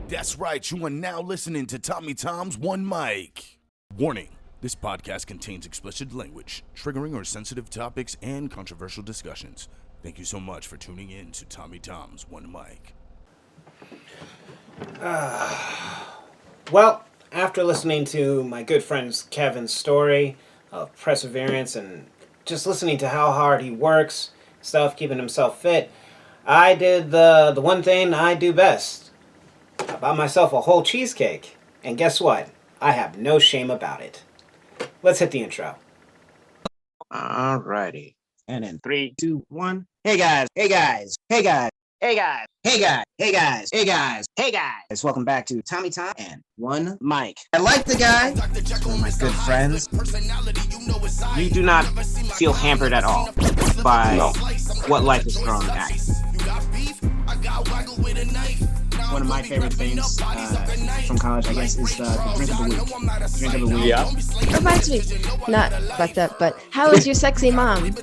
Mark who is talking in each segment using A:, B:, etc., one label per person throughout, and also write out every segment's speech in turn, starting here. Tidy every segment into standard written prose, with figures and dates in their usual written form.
A: That's right, you are now listening to Tommy Tom's One Mic. Warning, this podcast contains explicit language, triggering or sensitive topics, and controversial discussions. Thank you so much for tuning in to Tommy Tom's One Mic.
B: Well, after listening to my good friend Kevin's story of perseverance and just listening to how hard he works, stuff, keeping himself fit, I did the one thing I do best. I bought myself a whole cheesecake. And guess what? I have no shame about it. Let's hit the intro.
C: Alrighty. And in 3, 2, 1. Hey guys, hey guys, hey guys, hey guys, hey guys, hey guys, hey guys, hey guys. Welcome back to Tommy Tom and One Mic. I like the guy. He's one of my good friends.
B: You do not feel hampered at all by what life is throwing at you. One of my favorite things from college, I guess, is the drink of the week. Drink of the week.
C: Yeah.
D: Reminds me, not fucked up, but how is your sexy mom?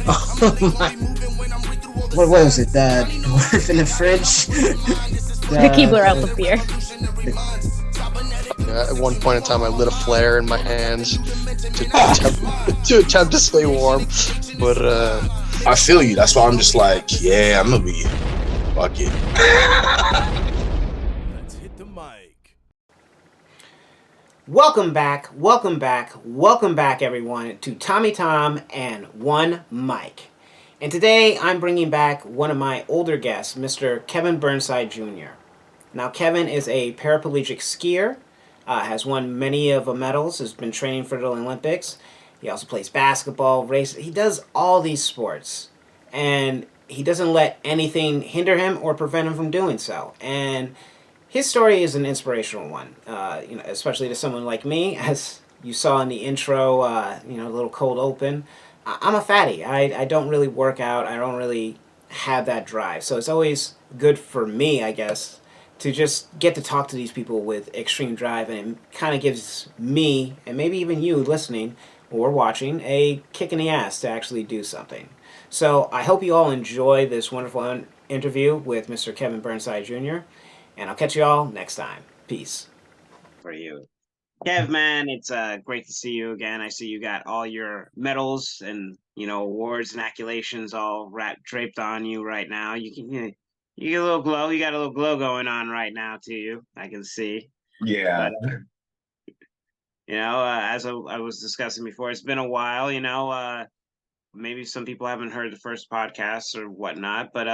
C: Oh my. What was it? The dwarf in the fridge?
D: The Keebler out with beer.
E: At one point in time, I lit a flare in my hands to attempt to stay warm. But
F: I feel you. That's why I'm just like, yeah, I'm gonna be fuck it.
A: Let's hit the mic.
B: Welcome back, everyone, to Tommy Tom and One Mic. And today I'm bringing back one of my older guests, Mr. Kevin Burnside Jr. Now, Kevin is a paraplegic skier, has won many of the medals, has been training for the Olympics. He also plays basketball, races. He does all these sports, and he doesn't let anything hinder him or prevent him from doing so. And his story is an inspirational one, especially to someone like me, as you saw in the intro, a little cold open. I'm a fatty. I don't really work out. I don't really have that drive. So it's always good for me, I guess, to just get to talk to these people with extreme drive, and it kind of gives me, and maybe even you listening or watching, a kick in the ass to actually do something. So I hope you all enjoy this wonderful interview with Mr. Kevin Burnside Jr., and I'll catch you all next time. Peace. For you. Kev, man, it's great to see you again. I see you got all your medals and, awards and accolations all draped on you right now. You get a little glow. You got a little glow going on right now to you. I can see.
F: Yeah.
B: But, as I was discussing before, it's been a while, maybe some people haven't heard the first podcast or whatnot, but,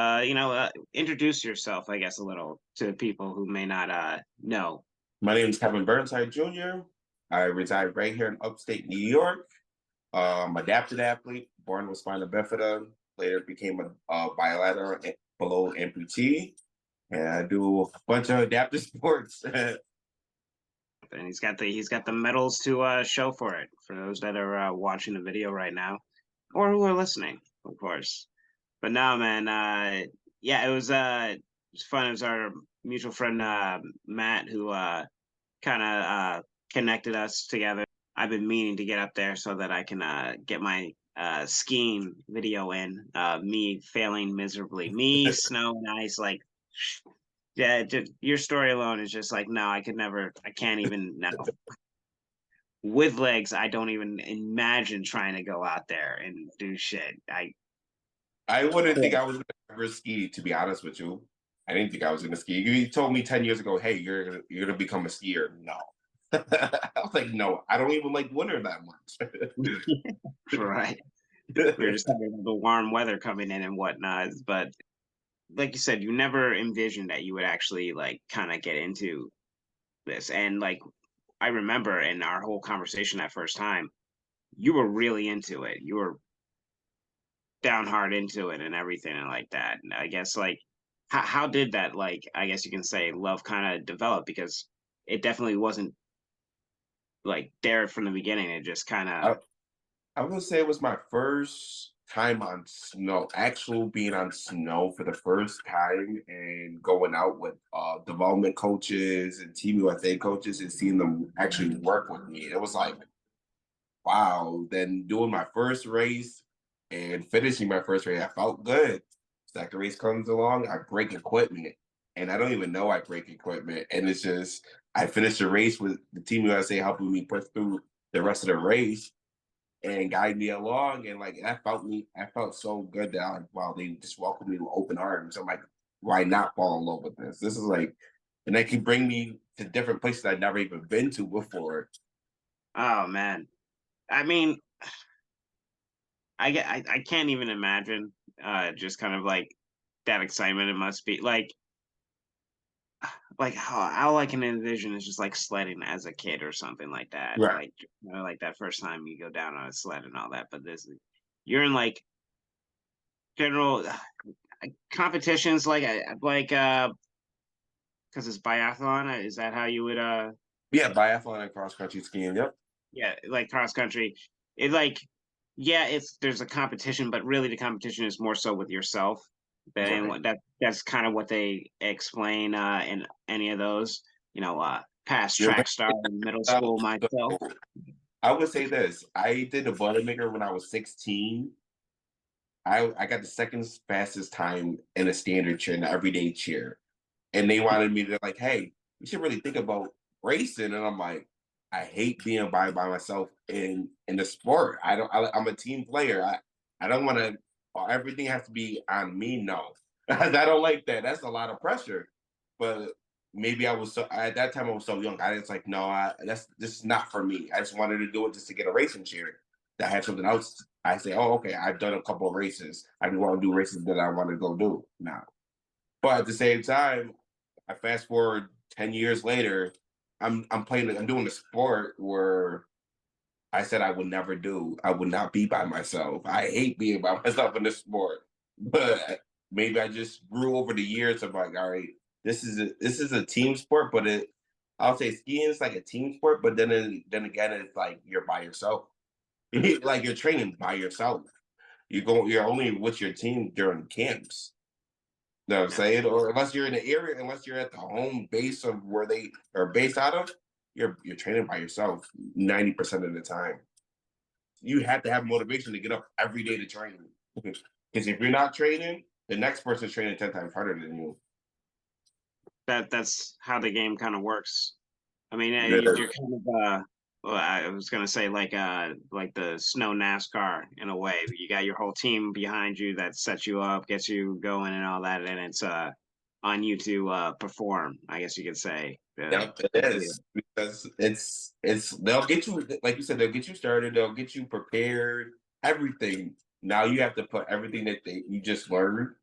B: introduce yourself, I guess, a little to people who may not know.
G: My name is Kevin Burnside Jr. I reside right here in upstate New York. Adapted athlete, born with spina bifida, later became a bilateral below amputee, and I do a bunch of adaptive sports.
B: And he's got the medals to show for it, for those that are watching the video right now, or who are listening, of course. But no, man, it was fun. It was our mutual friend Matt who kind of connected us together. I've been meaning to get up there so that I can get my skiing video in. Me failing miserably, me snow and ice, like. Yeah, your story alone is just like, no, I can't even, no. With legs, I don't even imagine trying to go out there and do shit.
G: I wouldn't think I was going to ever ski, to be honest with you. I didn't think I was going to ski. You told me 10 years ago, hey, you're going to become a skier. No. I was like, no, I don't even like winter that much.
B: Right. We're just talking about the warm weather coming in and whatnot, but like you said, you never envisioned that you would actually kind of get into this. And I remember in our whole conversation that first time, you were really into it. You were down hard into it and everything and like that. And I guess how did that, I guess you can say, love kind of develop? Because it definitely wasn't there from the beginning. It just kind of.
G: I would say it was my first time on snow, being on snow for the first time, and going out with development coaches and Team USA coaches and seeing them actually work with me. It was like, wow. Then doing my first race and finishing my first race, I felt good. Second race comes along, I break equipment, and I don't even know I break equipment. And it's just I finished the race with the Team USA helping me push through the rest of the race and guide me along. And like I felt so good that wow, they just welcomed me with open arms. I'm like, why not fall in love with this? This is like, and they can bring me to different places I'd never even been to before.
C: Oh man, I mean, I can't even imagine. Just kind of like that excitement it must be like how I can envision is just like sledding as a kid or something like that.
G: Right.
C: Like like that first time you go down on a sled and all that. But you're in like general competitions because it's biathlon. Is that how you would
G: Yeah, biathlon and cross country skiing. Yep.
C: yeah, like cross country? It like yeah, there's a competition, but really the competition is more so with yourself.
G: Right.
C: That's kind of what they explain in any of those. Past
G: You're
C: track star in middle school myself.
G: I would say this. I did the Boilermaker when I was 16. I got the second fastest time in a standard cheer, in the everyday cheer. And they wanted me to like, hey, you should really think about racing. And I'm like, I hate being by myself in the sport. I'm a team player. I don't want to everything has to be on me. No. I don't like that. That's a lot of pressure. But maybe I was so at that time I was so young. I was like, no, this is not for me. I just wanted to do it just to get a racing chair. That had something else. I say, oh, okay, I've done a couple of races. I want to do races that I want to go do now. But at the same time, I fast forward 10 years later, I'm doing a sport where I said I would never do. I would not be by myself. I hate being by myself in this sport. But maybe I just grew over the years of like, all right, this is a team sport, but I'll say skiing is like a team sport, but then again it's like you're by yourself. Like you're training by yourself. You're only with your team during camps. You know what I'm saying? Or unless you're in the area, unless you're at the home base of where they are based out of, you're training by yourself 90% of the time. You have to have motivation to get up every day to train. Because if you're not training, the next person's training 10 times harder than you.
C: That's how the game kind of works. I mean,
G: Yeah.
C: you're kind of well, I was gonna say like the snow NASCAR in a way. You got your whole team behind you that sets you up, gets you going, and all that, and it's on you to perform. I guess you could say.
G: Yep, it is because it's they'll get you like you said they'll get you started, they'll get you prepared, everything. Now you have to put everything that you just learned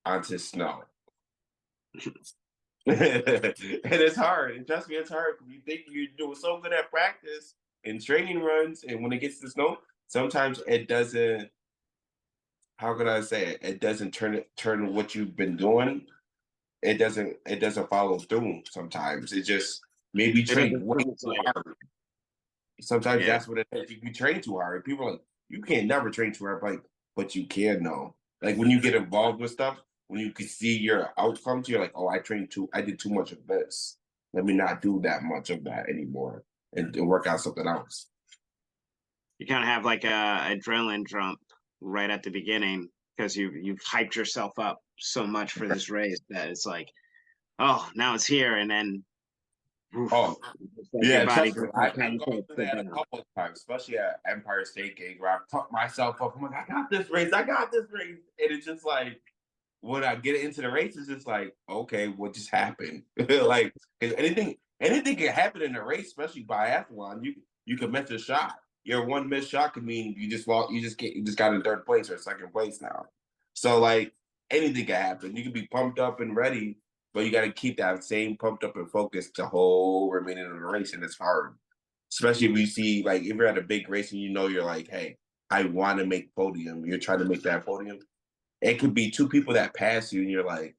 G: onto snow. And it's hard. And trust me, it's hard. You think you're doing so good at practice and training runs, and when it gets to snow, sometimes it doesn't. How can I say it? It doesn't turn what you've been doing. It doesn't follow through. Sometimes it just maybe train way too hard. Sometimes
C: Yeah.
G: that's what it is. You train too hard. People are like, you can't never train too hard, but you can know. Like when you get involved with stuff, when you can see your outcomes, you're like, oh, I did too much of this. Let me not do that much of that anymore and work out something else.
C: You kind of have like a adrenaline jump right at the beginning because you've hyped yourself up so much for this race that it's like, oh, now it's here, and then oof,
G: Oh,
C: like
G: yeah,
C: your body
G: trust me.
C: just
G: I've
C: kind of
G: gone through that a couple of times, especially at Empire State Games, where I pumped myself up. I'm like, I got this race. And it's just like, when I get into the race, it's just like, okay, what just happened? Like, because anything can happen in a race, especially biathlon. You can miss a shot. Your one missed shot could mean you just got in third place or second place now. So like anything can happen. You can be pumped up and ready, but you got to keep that same pumped up and focused the whole remaining of the race, and it's hard. Especially if you see like if you're at a big race and you know you're like, hey, I want to make podium. You're trying to make that podium. It could be two people that pass you, and you're like,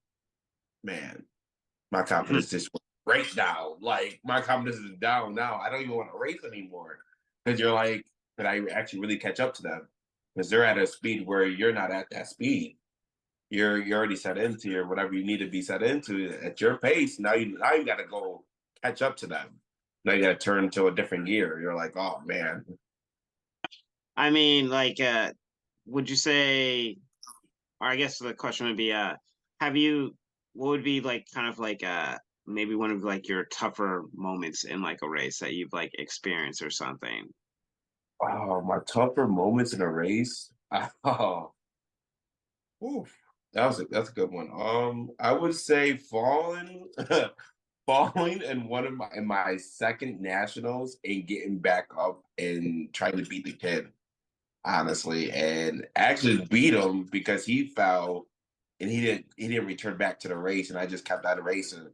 G: man, my confidence just went right down. Like my confidence is down now. I don't even want to race anymore because you're like, could I actually really catch up to them? Because they're at a speed where you're not at that speed. You're already set into your whatever you need to be set into at your pace. Now you got to go catch up to them. Now you got to turn to a different gear. You're like, oh man.
C: I mean, like, would you say, or I guess the question would be, have you
B: what would be like kind of like maybe one of like your tougher moments in like a race that you've like experienced or something?
G: Oh, my tougher moments in a race. Oh, oof, that's a good one. I would say falling, falling in my second nationals and getting back up and trying to beat the kid, honestly, and actually beat him because he fell and he didn't return back to the race, and I just kept out of racing.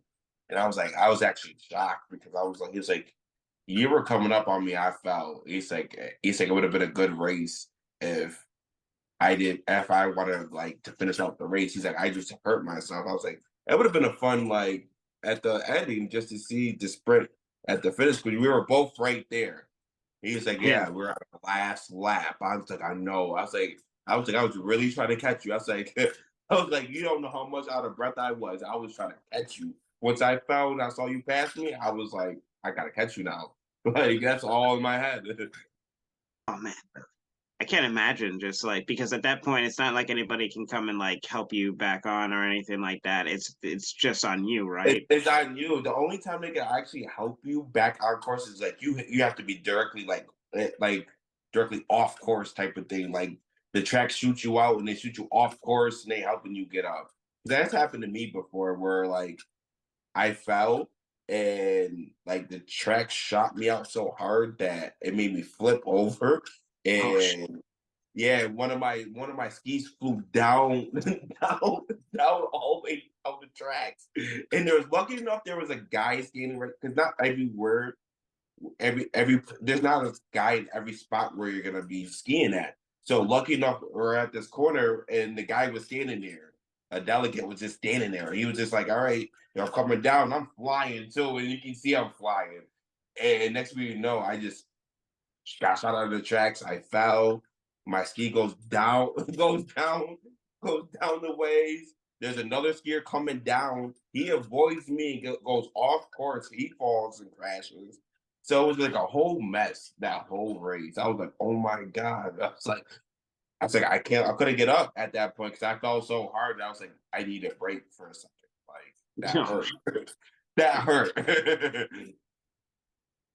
G: And I was actually shocked because he was like, you were coming up on me, I fell. He's like it would have been a good race if if I wanted like to finish out the race. He's like, I just hurt myself. I was like, it would have been a fun like at the ending just to see the sprint at the finish because we were both right there. He was like,
B: Yeah.
G: yeah, we're on the last lap. I was like, I know. I was really trying to catch you. I was like, I was like, you don't know how much out of breath I was. I was trying to catch you. Once I fell and I saw you pass me, I was like, I gotta catch you now. Like that's all in my head.
B: Oh man. I can't imagine just like because at that point it's not like anybody can come and like help you back on or anything like that. It's just on you, right?
G: It's on you. The only time they can actually help you back on course is like you have to be directly like directly off course type of thing. Like the track shoots you out and they shoot you off course and they helping you get up. That's happened to me before where like I fell and like the track shot me out so hard that it made me flip over
B: Oh shit.
G: and yeah, one of my skis flew down down all the way down the tracks. And there was lucky enough there was a guy standing right because not everywhere every there's not a guy in every spot where you're gonna be skiing at. So lucky enough we're at this corner and the guy was standing there. A delegate was just standing there. He was just like, all right, I'm coming down, I'm flying too, and you can see I'm flying. And next thing you know, I just got shot out of the tracks. I fell. My ski goes down, goes down the ways. There's another skier coming down. He avoids me, goes off course. He falls and crashes. So it was like a whole mess that whole race. I was like, oh my god. I couldn't get up at that point because I fell so hard. I was like, I need a break for a second. Like that hurt. That hurt.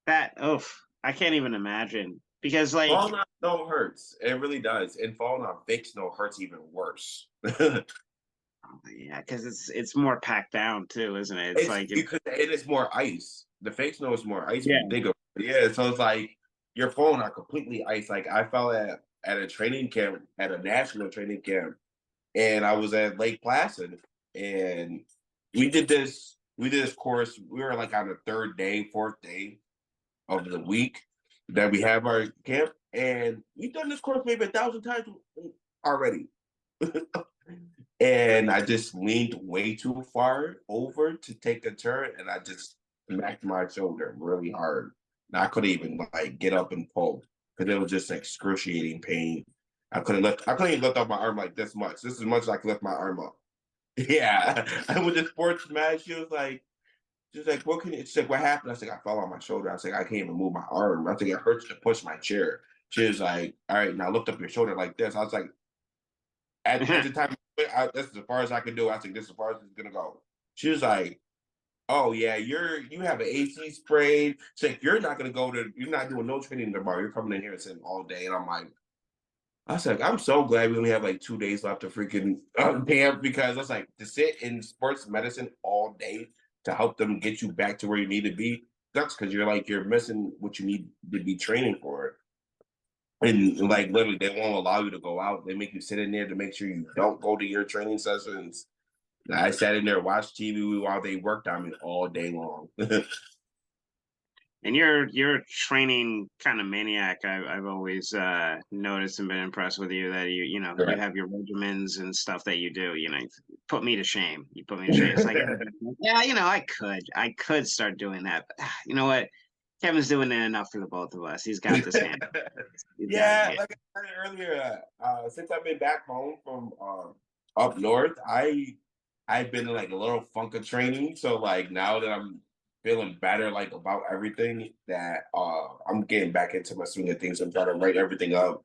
B: That oof. I can't even imagine. Because like
G: Falling on snow hurts. It really does. And falling on fake snow hurts even worse.
B: yeah, because it's more packed down too, isn't it? It's
G: It's
B: like
G: because it is more ice. The fake snow is more ice when
B: yeah.
G: you think of it. Yeah, so it's like your phone are completely ice. Like I fell at a training camp, at a national training camp, and I was at Lake Placid, and we did this course. We were like on the third day, fourth day of the week that we have our camp, and we've done this course maybe 1,000 times already. And I just leaned way too far over to take a turn, and I just smacked my shoulder really hard. And I couldn't even like get up and pull because it was just excruciating pain. I couldn't even lift up my arm like this much. This is as much as I could lift my arm up. Yeah, I was just sports mad. She's like, what can you? She's like, what happened? I was like, I fell on my shoulder. I was like, I can't even move my arm. I was like, it hurts to push my chair. She was like, all right, now lift up your shoulder like this. I was like, at the time, this is as far as I can do. I was like, this is as far as it's gonna go. She was like, oh yeah, you have an AC sprain. She's like, you're not doing no training tomorrow. You're coming in here and sitting all day. And I was like, I'm so glad we only have like 2 days left to freaking camp because I was like, to sit in sports medicine all day to help them get you back to where you need to be, that's because you're missing what you need to be training for. And like literally, they won't allow you to go out. They make you sit in there to make sure you don't go to your training sessions. I sat in there, watched TV while they worked on me all day long.
B: And you're a training kind of maniac. I've always noticed and been impressed with you that you know you
G: Right.
B: have your regimens and stuff that you do. You know, put me to shame. You put me to shame. It's like yeah, you know, I could start doing that. But you know what? Kevin's doing it enough for the both of us. He's got this hand.
G: Yeah, like I said earlier, since I've been back home from up north, I've been in like a little funk of training. So like now that I'm feeling better like about everything, that I'm getting back into my swing of things. I'm trying to write everything up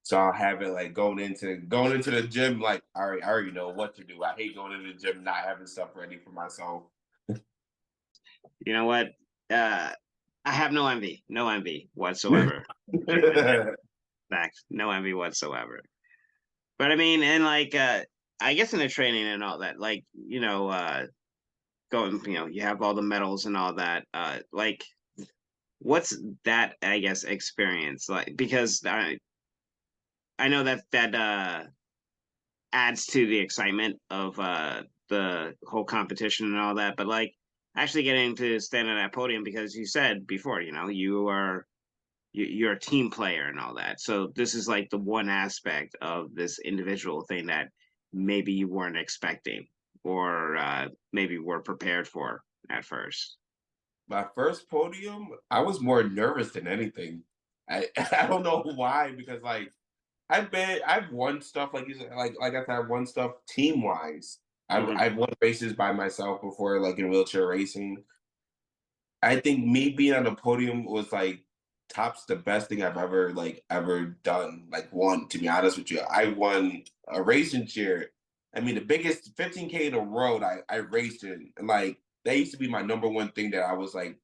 G: So I'll have it like going into the gym, like I already know what to do. I hate going into the gym not having stuff ready for myself.
B: You know what? I have no envy whatsoever. Fact, no envy whatsoever. But I mean, and like, I guess in the training and all that, like, going, you have all the medals and all that. Like, what's that? I guess experience like because I know that adds to the excitement of the whole competition and all that. But like, actually getting to stand on that podium because you said before, you're a team player and all that. So this is like the one aspect of this individual thing that maybe you weren't expecting or maybe were prepared for at first.
G: My first podium, I was more nervous than anything. I don't know why, because like I've won stuff like you said, like I said, I've won stuff team wise.
B: Mhm.
G: I've won races by myself before, like in wheelchair racing. I think me being on the podium was like tops the best thing I've ever done. Like won, to be honest with you. I won a racing chair. I mean the biggest 15K in the road I raced in. And like that used to be my number one thing that I was like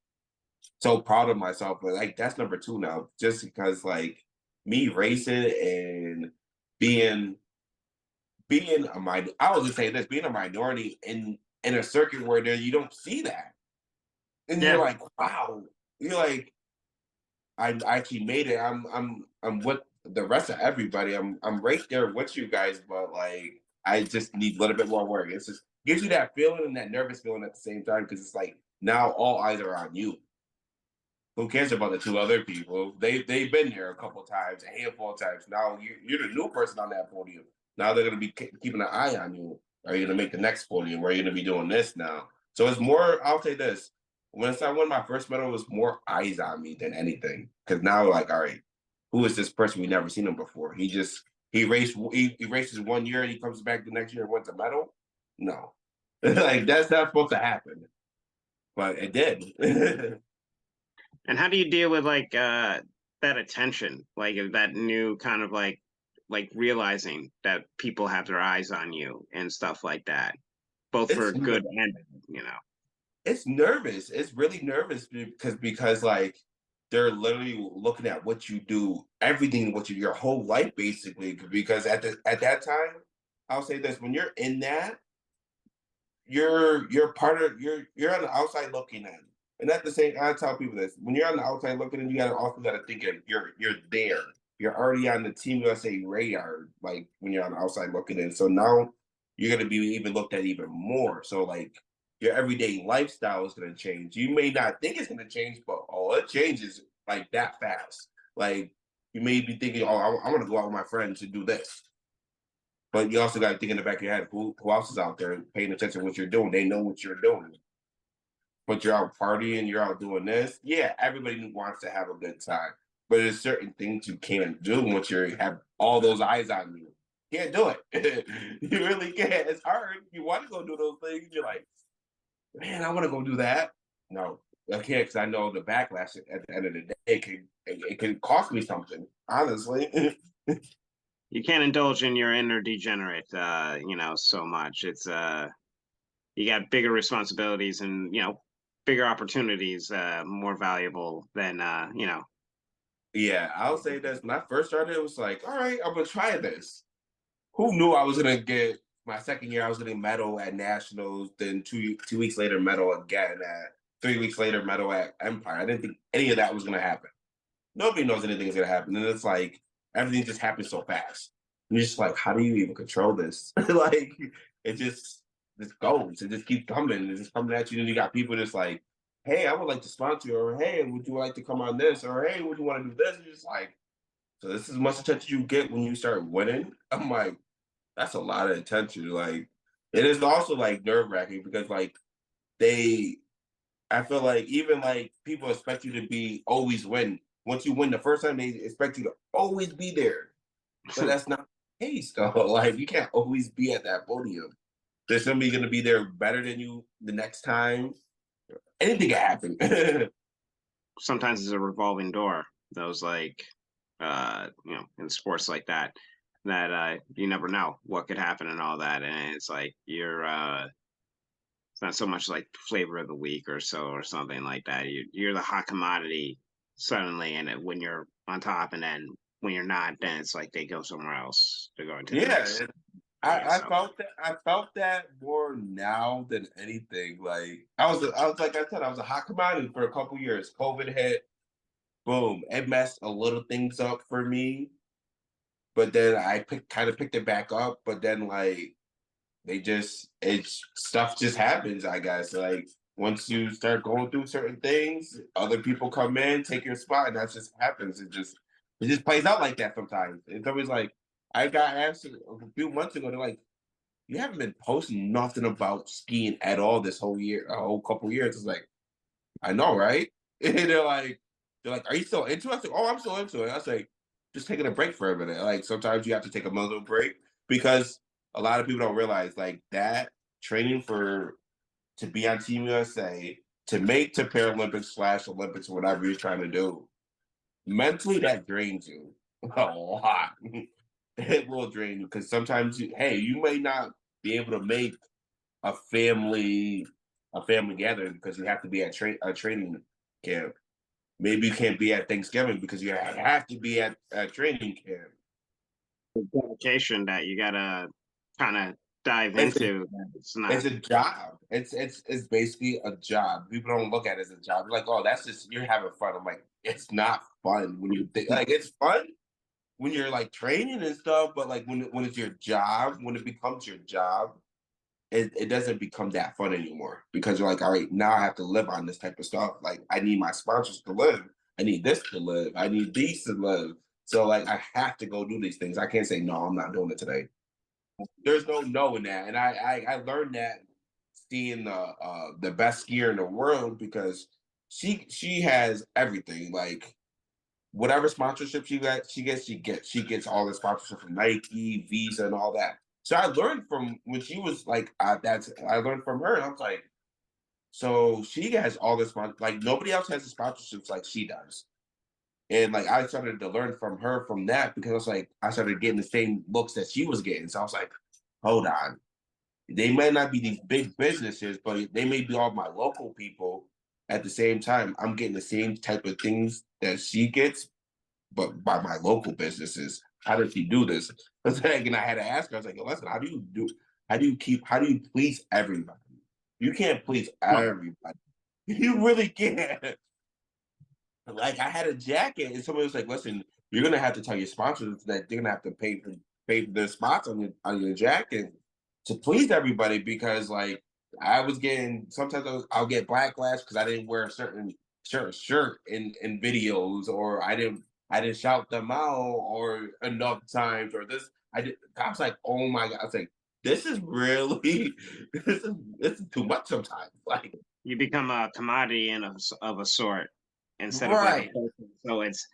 G: so proud of myself. But like that's number two now. Just because like me racing and being I was just saying this, being a minority in a circuit where there you don't see that. And you're
B: Yeah.
G: like, wow. You're like, I actually made it. I'm with the rest of everybody. I'm right there with you guys, but like I just need a little bit more work. It's just gives you that feeling and that nervous feeling at the same time because it's like now all eyes are on you. Who cares about the two other people? They've been there a couple times, a handful of times. Now you're the new person on that podium. Now they're gonna be keeping an eye on you. Are you gonna make the next podium? Are you gonna be doing this now? So it's more. I'll say this: when I won my first medal, it was more eyes on me than anything. Because now, like, all right, who is this person? We never seen him before. He races 1 year and he comes back the next year and wins a medal. No, like that's not supposed to happen, but it did.
B: And how do you deal with like that attention, like that new kind of like realizing that people have their eyes on you and stuff like that, both for
G: it's
B: good and bad.
G: it's nervous. It's really nervous because like they're literally looking at what you do, everything, what your whole life basically. Because at that time, I'll say this: when you're in that, you're part of you're on the outside looking in. And at the same, I tell people this: when you're on the outside looking in, you gotta think of you're there. You're already on the Team USA radar, like when you're on the outside looking in. So now you're gonna be even looked at even more. So like your everyday lifestyle is gonna change. You may not think it's gonna change, but it changes like that fast. Like you may be thinking, oh, I want to go out with my friends and do this. But you also got to think in the back of your head, who else is out there paying attention to what you're doing? They know what you're doing. But you're out partying, you're out doing this. Yeah, everybody wants to have a good time. But there's certain things you can't do once you have all those eyes on you. You can't do it. You really can't. It's hard. You want to go do those things. You're like, man, I want to go do that. No, I can't because I know the backlash at the end of the day it can cost me something, honestly.
B: You can't indulge in your inner degenerate, so much. It's you got bigger responsibilities and bigger opportunities, more valuable than
G: Yeah, I'll say this. When I first started, it was like, all right, I'm gonna try this. Who knew I was gonna get my second year? I was getting medal at nationals. Then 2 weeks later, medal again at 3 weeks later, medal at Empire. I didn't think any of that was gonna happen. Nobody knows anything is gonna happen, and it's like everything just happens so fast. And you're just like, how do you even control this? Like it just goes. It just keeps coming. It's just coming at you. And you got people just like, hey, I would like to sponsor you, or hey, would you like to come on this, or hey, would you want to do this? And you're just like, so this is as much attention you get when you start winning. I'm like, that's a lot of attention. Like, it is also like nerve wracking because like I feel like even like people expect you to be always win. Once you win the first time, they expect you to always be there. But that's not the case though. Like you can't always be at that podium. There's somebody gonna be there better than you the next time. Anything can happen.
B: sometimes it's a revolving door. Those like
C: in sports like that, you never know what could happen and all that. And it's like it's not so much like flavor of the week or so or something like that. You're the hot commodity suddenly, and when you're on top, and then when you're not, then it's like they go somewhere else. They're going to the
G: Yeah,
C: next.
G: I
C: So
G: felt that. I felt that more now than anything. Like I was like I said, I was a hot commodity for a couple years. COVID hit, boom, it messed a little things up for me. But then kind of picked it back up. But then like it's stuff just happens. I guess like once you start going through certain things, other people come in, take your spot, and that just happens. It just plays out like that sometimes. It's always like I got asked a few months ago. They're like, you haven't been posting nothing about skiing at all this whole year, a whole couple years. It's like, I know, right? And they're like, are you still into it? I was like, oh, I'm still into it. I was like, just taking a break for a minute. Like sometimes you have to take a mental break because a lot of people don't realize like that training to be on Team USA, to make to Paralympics / Olympics, whatever you're trying to do, mentally that drains you a lot. It will drain you because sometimes you may not be able to make a family gathering because you have to be at a training camp. Maybe you can't be at Thanksgiving because you have to be at a training camp.
C: dedication that you gotta kind of dive
G: It's a,
C: into. It's not.
G: it's a job. It's basically a job. People don't look at it as a job. They're like, oh, that's just you're having fun. I'm like, it's not fun when you think like it's fun when you're like training and stuff, but like when it's your job, when it becomes your job, it doesn't become that fun anymore because you're like, all right, now I have to live on this type of stuff. Like I need my sponsors to live. I need this to live. I need these to live. So like I have to go do these things. I can't say no, I'm not doing it today. There's no in that. And I learned that seeing the best skier in the world because she has everything. Like whatever sponsorship she gets all the sponsorship from Nike, Visa, and all that. So I learned from when she was like I learned from her, and I was like, so she has all this like nobody else has the sponsorships like she does. And like I started to learn from her from that because I was like I started getting the same looks that she was getting. So I was like, hold on. They may not be these big businesses, but they may be all my local people. At the same time, I'm getting the same type of things that she gets, but by my local businesses. How does she do this? And I had to ask her, I was like, listen, how do you please everybody? You can't please everybody. You really can't. Like I had a jacket and somebody was like, listen, you're gonna have to tell your sponsors that they're gonna have to pay for their spots on your jacket to please everybody because like I was getting sometimes I'll get backlash because I didn't wear a certain shirt in videos or I didn't shout them out or enough times or this I was like, oh my god, I was like, this is really this is too much sometimes. Like
C: You become a commodity of a sort instead of like a
G: right.
C: person. So it's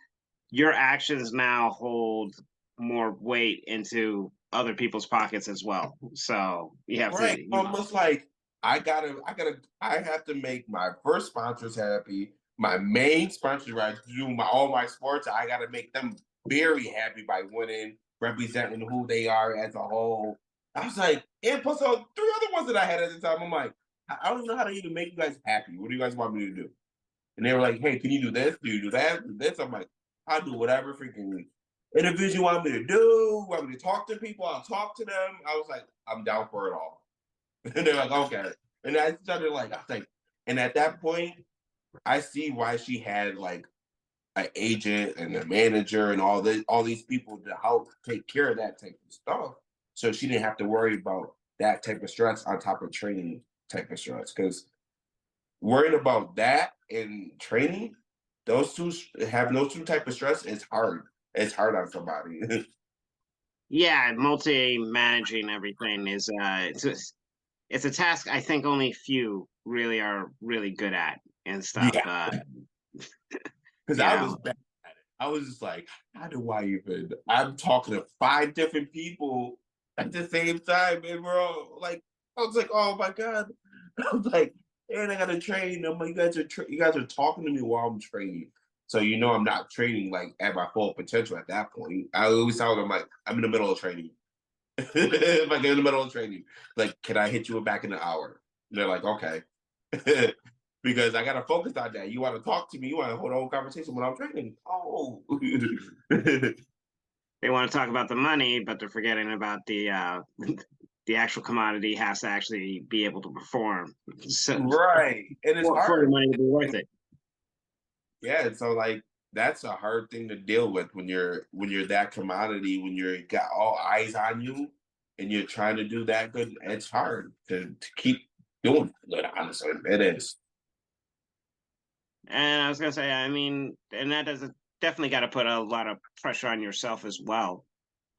C: your actions now hold more weight into other people's pockets as well. So you have to,
G: Right. Almost like I have to make my first sponsors happy. My main sponsors, I do all my sports. I gotta make them very happy by winning, representing who they are as a whole. I was like, and plus three other ones that I had at the time. I'm like, I don't know how to even make you guys happy. What do you guys want me to do? And they were like, hey, can you do this? Do you do that? Do this? I'm like, I'll do whatever freaking interviews you want me to do. Want me to talk to people? I'll talk to them. I was like, I'm down for it all. And they're like, okay. And I started like, I was like, and at that point, I see why she had like an agent and a manager and all these people to help take care of that type of stuff. So she didn't have to worry about that type of stress on top of training type of stress. Because worrying about that and training, those two type of stress is hard. It's hard on somebody.
C: yeah, multi-managing everything is it's a task I think only few really are really good at and stuff.
G: Yeah. Because
C: You
G: I was
C: know,
G: bad at it. I was just like, how do I even? I'm talking to 5 different people at the same time, and we're all like, I was like, oh my god. I was like, and I gotta train. I'm like, you guys are talking to me while I'm training. So I'm not training like at my full potential at that point. I always tell them like I'm in the middle of training. Like in the middle of training, like, can I hit you back in an hour? And they're like, okay. Because I gotta focus on that. You want to talk to me, you want to hold a whole conversation when I'm training. Oh.
B: They want to talk about the money, but they're forgetting about the actual commodity has to actually be able to perform. So,
G: Right. And it's
B: for the
G: hard.
B: money to be worth it.
G: Yeah, and so like that's a hard thing to deal with when you're that commodity, when you're got all eyes on you and you're trying to do that good. It's hard to keep doing it, honestly. It is.
B: And I was gonna say, I mean, and that doesn't definitely got to put a lot of pressure on yourself as well,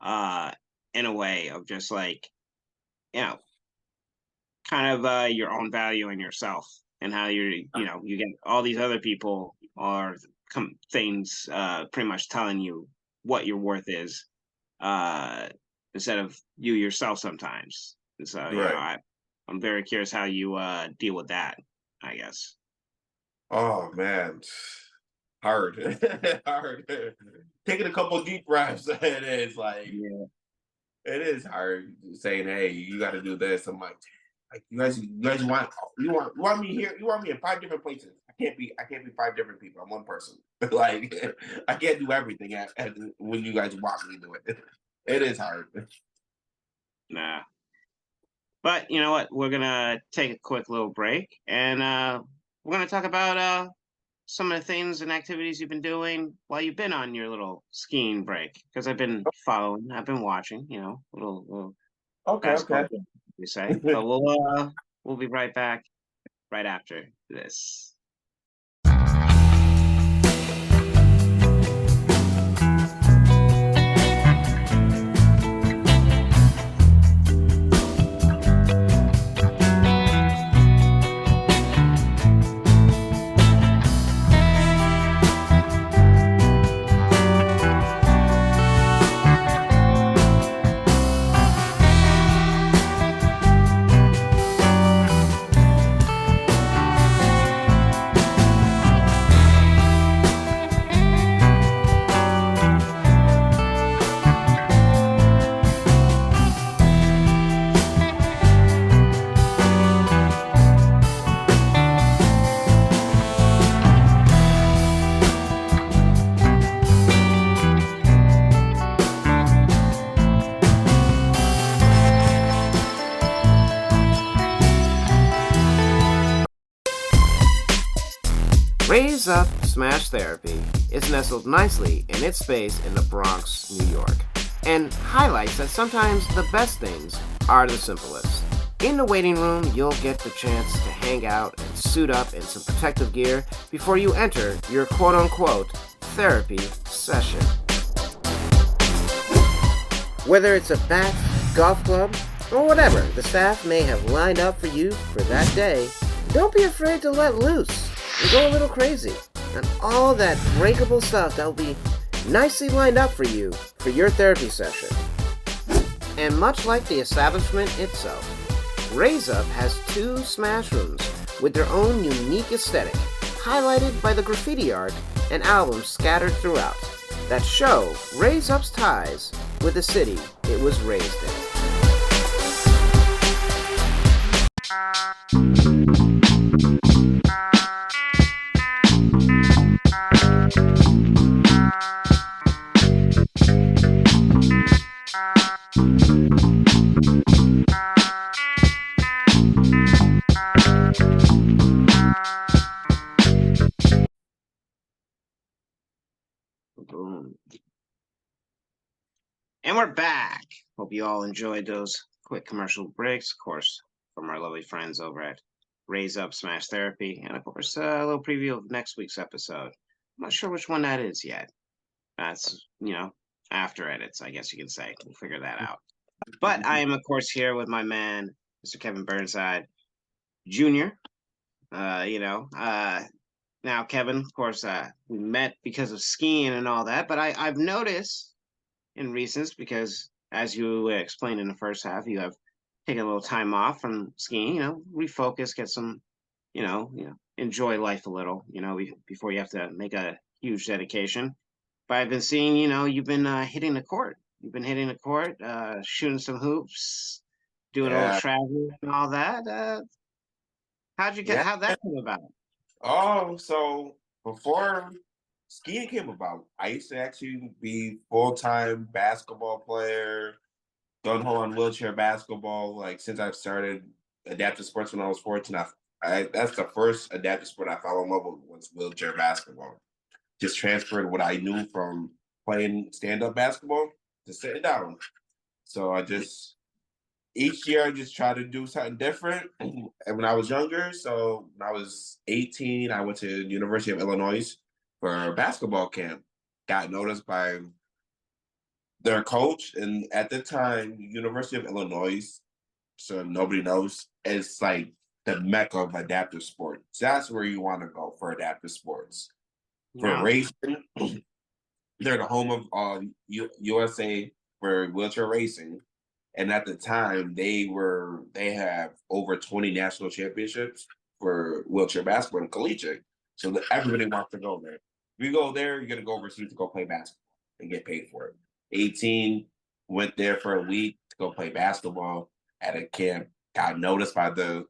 B: uh, in a way of just like, you know, kind of your own value in yourself and how you get all these other people or things pretty much telling you what your worth is uh, instead of you yourself sometimes. And so,
G: Right.
B: I'm very curious how you deal with that, I guess.
G: Oh man. Hard. Hard. Taking a couple deep breaths. It is like
B: Yeah.
G: it is hard saying, hey, you gotta do this. I'm like you guys want me here, you want me in 5 different places. I can't be 5 different people. I'm one person. Like I can't do everything when you guys want me to do it. It is hard.
B: Nah. But you know what? We're gonna take a quick little break, and we're gonna talk about some of the things and activities you've been doing while you've been on your little skiing break. Because I've been following, I've been watching. Little
G: Okay,
B: basketball,
G: okay.
B: game, we say. But we'll be right back right after this. Raise Up Smash Therapy is nestled nicely in its space in the Bronx, New York, and highlights that sometimes the best things are the simplest. In the waiting room, you'll get the chance to hang out and suit up in some protective gear before you enter your quote-unquote therapy session. Whether it's a bath, golf club, or whatever the staff may have lined up for you for that day, don't be afraid to let loose and go a little crazy on all that breakable stuff that will be nicely lined up for you for your therapy session. And much like the establishment itself, Raise Up has 2 smash rooms with their own unique aesthetic, highlighted by the graffiti art and albums scattered throughout that show Raise Up's ties with the city it was raised in. Boom. And we're back. Hope you all enjoyed those quick commercial breaks, of course, from our lovely friends over at Raise Up Smash Therapy, and of course, a little preview of next week's episode. I'm not sure which one that is yet. That's, after edits, I guess you can say. We'll figure that out. But I am, of course, here with my man, Mr. Kevin Burnside Jr. Now, Kevin, of course, we met because of skiing and all that, but I've noticed in recent, because as you explained in the first half, you have taken a little time off from skiing, refocus, get some, enjoy life a little, before you have to make a
C: huge dedication. But I've been seeing, you've been hitting the court. You've been hitting the court, shooting some hoops, doing a little
G: Yeah,
C: traveling and all that.
G: yeah.
C: How'd that come about?
G: Oh, so before skiing came about, I used to actually be full-time basketball player, done on wheelchair basketball. Like since I've started adaptive sports when I was 14, that's the first adaptive sport I fell in love with was wheelchair basketball. Just transferred what I knew from playing stand-up basketball to sitting down. So each year I just try to do something different. And when I was younger, so when I was 18, I went to the University of Illinois for a basketball camp. Got noticed by their coach, and at the time, University of Illinois, so nobody knows, it's like the mecca of adaptive sports. That's where you want to go for adaptive sports. For
C: Wow.
G: racing, they're the home of USA for wheelchair racing. And at the time, they have over 20 national championships for wheelchair basketball and collegiate. So everybody wants to go there. If you go there, you're gonna go overseas to go play basketball and get paid for it. 18, went there for a week to go play basketball at a camp. Got noticed by the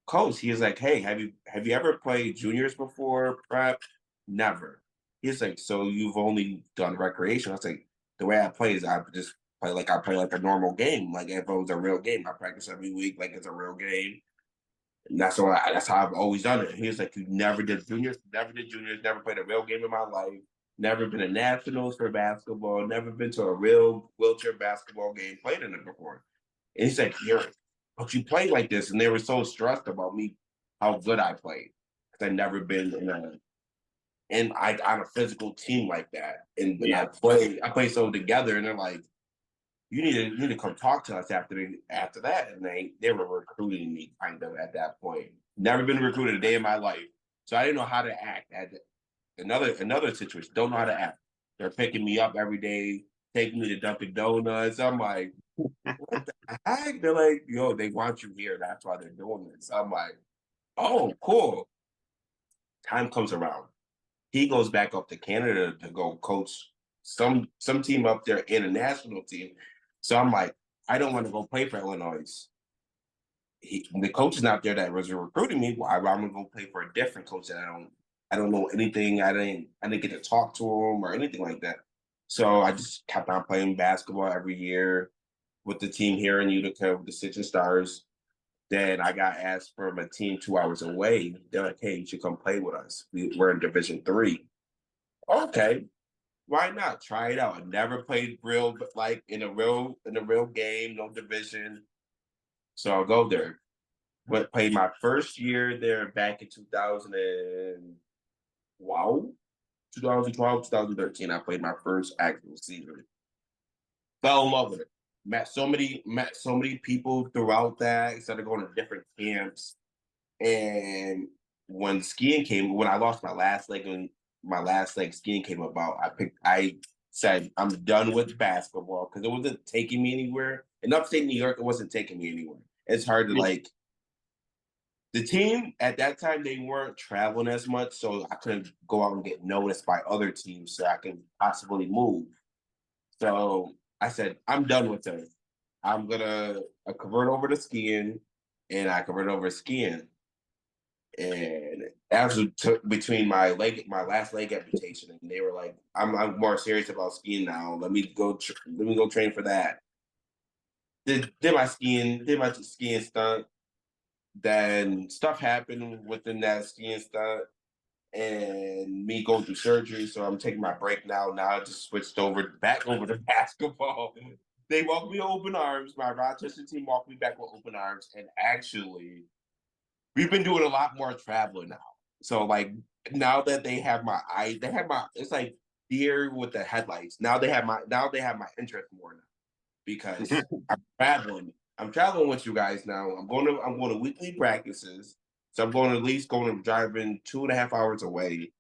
G: coach. He was like, "Hey, have you ever played juniors before, prep?" Never. He's like, "So you've only done recreation?" I was like, "The way I play is I just I play like a normal game. Like if it was a real game, I practice every week like it's a real game. And that's how I've always done it." He was like, "You never did juniors, never played a real game in my life, never been to nationals for basketball, never been to a real wheelchair basketball game, played in it before." And he's like, but you play like this." And they were so stressed about me, how good I played. Because I'd never been on a physical team like that. And I play so together, and they're like, you need to come talk to us after that. And they were recruiting me kind of at that point. Never been recruited a day in my life. So I didn't know how to act. Another situation, don't know how to act. They're picking me up every day, taking me to Dunkin' Donuts. I'm like, what the heck? They're like, yo, they want you here. That's why they're doing this. I'm like, oh, cool. Time comes around. He goes back up to Canada to go coach some team up there, international team. So I'm like, I don't want to go play for Illinois. The coach is not there that was recruiting me. Well, I'm gonna go play for a different coach that I don't know anything. I didn't get to talk to him or anything like that. So I just kept on playing basketball every year with the team here in Utica with the Stitching Stars. Then I got asked from a team 2 hours away. They're like, "Hey, you should come play with us. We're in Division 3." Okay, why not? Try it out. I never played real like in a real game, no division. So I'll go there. But played my first year there back in 2000 and wow, 2012, 2013. I played my first actual season. Fell in love with it. Met so many people throughout that. Started going to different camps. And when I lost my last leg and my last leg skiing came about, I said I'm done with basketball because it wasn't taking me anywhere. In upstate New York, it wasn't taking me anywhere. It's hard to like the team at that time, they weren't traveling as much, so I couldn't go out and get noticed by other teams so I could possibly move. So I said, I'm done with it. I'm gonna convert over to skiing, and I converted over to skiing. And that was between my last leg amputation, and they were like, "I'm more serious about skiing now. Let me go train for that." Did my skiing stunt. Then stuff happened within that skiing stunt, and me going through surgery. So I'm taking my break now. Now I just switched back over to basketball. They welcomed me with open arms. My Rochester team welcomed me back with open arms, and actually we've been doing a lot more traveling now. So like now that it's like deer with the headlights. Now they have my interest more now because I'm traveling. I'm traveling with you guys now. I'm going to weekly practices. So I'm driving 2.5 hours away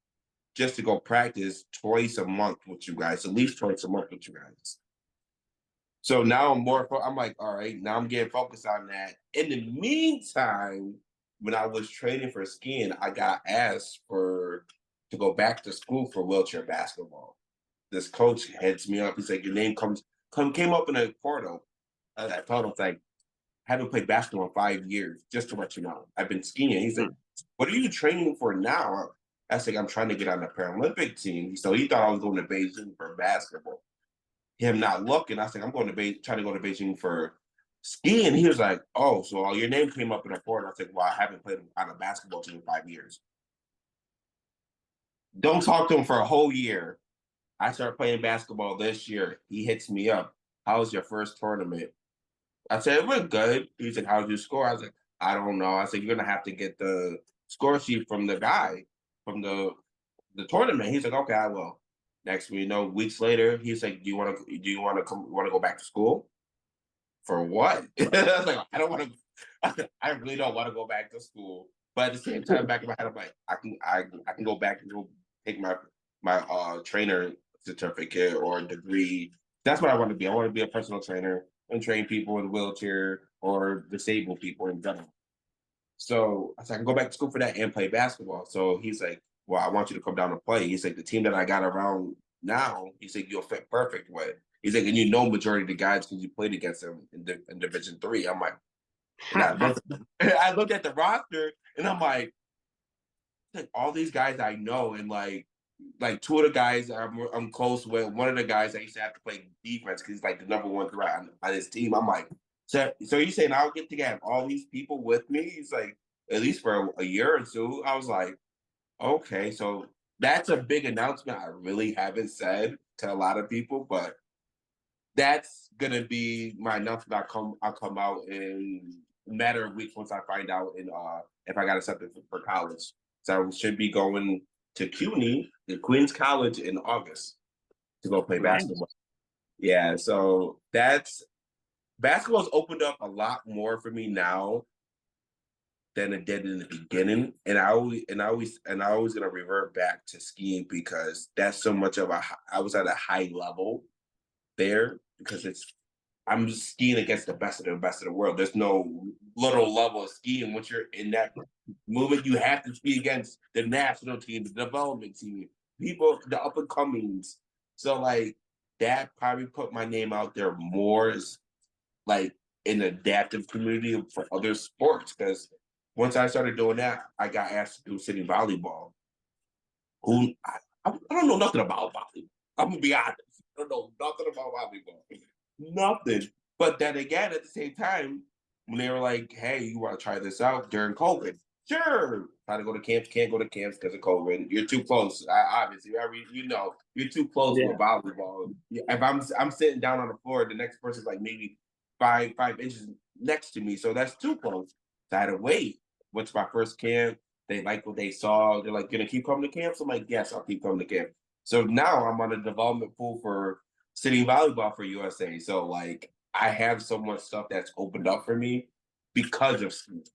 G: just to go practice twice a month with you guys, at least twice a month with you guys. So now I'm like, all right, now I'm getting focused on that. In the meantime, when I was training for skiing, I got asked to go back to school for wheelchair basketball. This coach heads me up. He's like, your name came up in a portal. I told him, like, I haven't played basketball in 5 years, just to let you know. I've been skiing. He's like, what are you training for now? I was like, I'm trying to get on the Paralympic team. So he thought I was going to Beijing for basketball. Him not looking, I was like, I'm going to trying to go to Beijing for skiing. He was like, oh, so your name came up in a portal. I was like, well, I haven't played on a basketball team in 5 years. Don't talk to him for a whole year. I started playing basketball this year. He hits me up. How was your first tournament? I said, it went good. He said, how did you score? I was like, I don't know. I said, you're going to have to get the score sheet from the guy from the tournament. He's like, okay, I will. Next thing you know, weeks later, he's like, do you want to go back to school? For what? I was like, I don't want to. I really don't want to go back to school. But at the same time, back in my head, I'm like, I can go back and go take my trainer certificate or degree. That's what I want to be. I want to be a personal trainer and train people in wheelchair or disabled people in general. So I said, I can go back to school for that and play basketball. So he's like, well, I want you to come down and play. He's like, the team that I got around now, he's like, you'll fit perfect with. He's like, and you know majority of the guys because you played against them in Division 3. I'm like, and I looked at the roster and I'm like all these guys I know, and like two of the guys I'm close with. One of the guys I used to have to play defense because he's like the number one threat on his team. I'm like, so you saying I'll get to have all these people with me? He's like, at least for a year or two. I was like, okay, so that's a big announcement I really haven't said to a lot of people, but that's gonna be my announcement. I'll come out in a matter of weeks once I find out if I got accepted for college. So I should be going to CUNY, the Queens College, in August to go play basketball. Yeah, so basketball's opened up a lot more for me now than it did in the beginning, and I always gonna revert back to skiing because that's so much of I was at a high level there because I'm just skiing against the best of the world. There's no little level of skiing. Once you're in that movement, you have to ski against the national team, the development team, people, the up and comings. So like that probably put my name out there more as like an adaptive community for other sports. Because once I started doing that, I got asked to do city volleyball. I don't know nothing about volleyball. I'm gonna be honest. I don't know nothing about volleyball. Nothing. But then again, at the same time, when they were like, hey, you want to try this out during COVID? Sure. Try to go to camps, can't go to camps because of COVID. You're too close. Obviously, you're too close with volleyball. If I'm sitting down on the floor, the next person's like maybe five inches next to me. So that's too close. So I had to wait. Went to my first camp. They liked what they saw. They're like, gonna keep coming to camps? I'm like, yes, I'll keep coming to camp. So now I'm on a development pool for city volleyball for USA. So like I have so much stuff that's opened up for me because of skiing.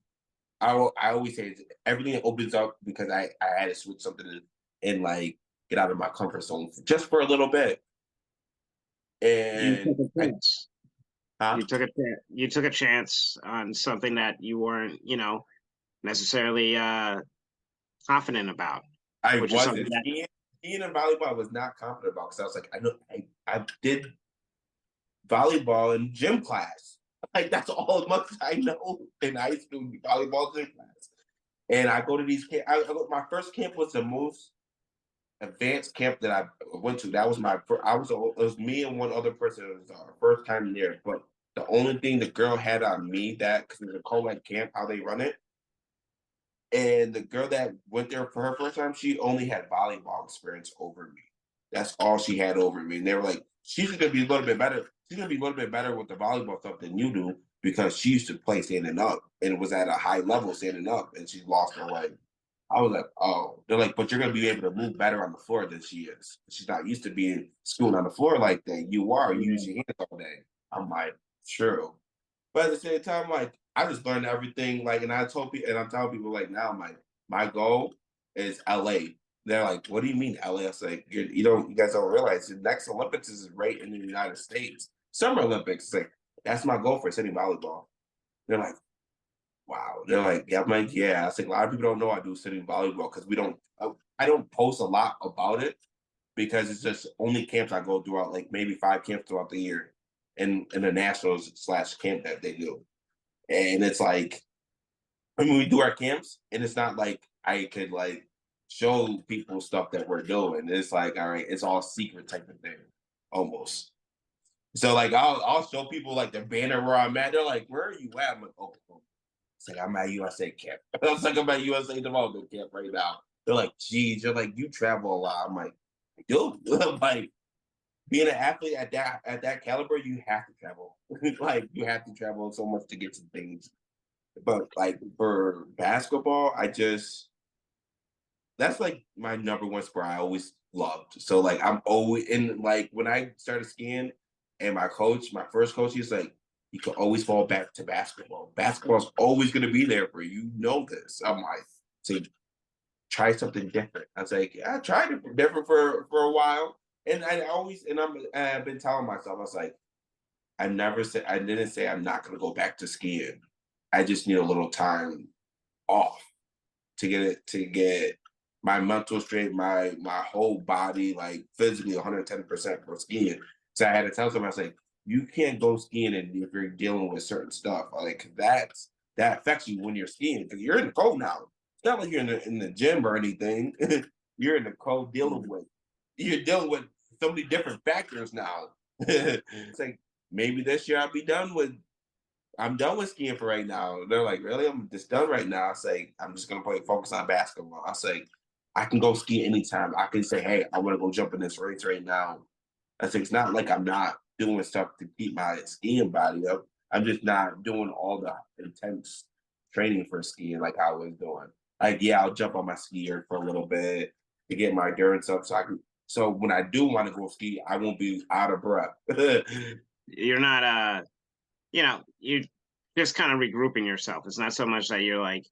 G: I always say everything opens up because I had to switch something and like get out of my comfort zone just for a little bit. And
C: you took a chance on something that you weren't, necessarily confident about.
G: I wasn't. Skiing and volleyball I was not confident about because I was like, I did volleyball in gym class. Like that's all as much as I know in high school, volleyball gym class. And I go to these camps. My first camp was the most advanced camp that I went to. That was it was me and one other person. It was our first time there. But the only thing the girl had on me because it was a co-ed camp, how they run it. And the girl that went there for her first time, she only had volleyball experience over me. That's all she had over me. And they were like, she's gonna be a little bit better. She's gonna be a little bit better with the volleyball stuff than you do because she used to play standing up and it was at a high level standing up and she lost her leg. I was like, oh. They're like, but you're gonna be able to move better on the floor than she is. She's not used to being schooled on the floor like that. You are. You use your hands all day. I'm like, true. But at the same time, like, I just learned everything. Like, and I'm telling people, like, now, I'm like, my goal is LA. They're like, what do you mean LA? I was like, you guys don't realize the next Olympics is right in the United States. Summer Olympics. It's like, that's my goal for city volleyball. They're like, wow. They're like, yeah. I'm like, yeah. I was like, a lot of people don't know I do city volleyball because we don't. I don't post a lot about it because it's just only camps I go throughout, like maybe 5 camps throughout the year, in the nationals / camp that they do, and it's like, I mean, we do our camps, and it's not like I could like show people stuff that we're doing. It's like, all right, it's all secret type of thing, almost. So like, I'll show people like the banner where I'm at. They're like, "Where are you at?" I'm like, "Oh, it's like I'm at USA camp." I was like, "I'm at USA development camp right now." They're like, "Geez, you're like you travel a lot." I'm like, "I do." I'm like, being an athlete at that caliber, you have to travel. Like you have to travel so much to get to things. But like for basketball, that's like my number one sport I always loved. So like I'm always in, like when I started skiing, and my first coach, he's like, you can always fall back to basketball. Basketball's always gonna be there for you. You know this. I'm like, so try something different. I was like, yeah, I tried it different for a while. And I've been telling myself, I was like, I didn't say I'm not gonna go back to skiing. I just need a little time off to get my mental straight, my whole body like physically 110% for skiing. So I had to tell someone, I was like, you can't go skiing and if you're dealing with certain stuff. Like that affects you when you're skiing because you're in the cold now. It's not like you're in the gym or anything. You're in the cold you're dealing with so many different factors now. It's like maybe this year I'm done with skiing for right now. They're like, really? I'm just done right now. I say, I'm just gonna focus on basketball. I say, I can go ski anytime. I can say, hey, I want to go jump in this race right now. I say, it's not like I'm not doing stuff to keep my skiing body up. I'm just not doing all the intense training for skiing like I was doing. Like, yeah, I'll jump on my skier for a little bit to get my endurance up, so when I do want to go ski, I won't be out of breath.
B: You're not you're just kind of regrouping yourself. It's not so much that you're like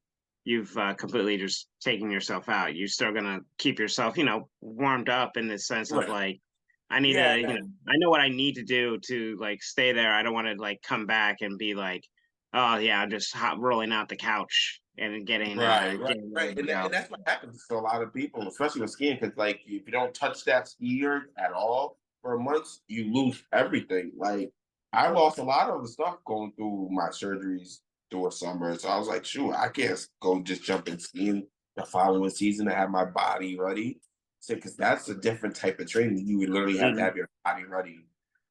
B: you've completely just taken yourself out. You're still gonna keep yourself, warmed up in the sense of
G: Right.
B: like, I need
G: Yeah,
B: to, I know what I need to do to like stay there. I don't want to like come back and be like, oh yeah, I'm just rolling out the couch and getting ready
G: right.
B: to go.
G: And that's what happens to a lot of people, especially with skiing, because like if you don't touch that skier at all for months, you lose everything. Like I lost a lot of the stuff going through my surgeries through a summer. So I was like, shoot, I can't go just jump in skiing the following season to have my body ready. So because that's a different type of training. You would literally have to have your body ready.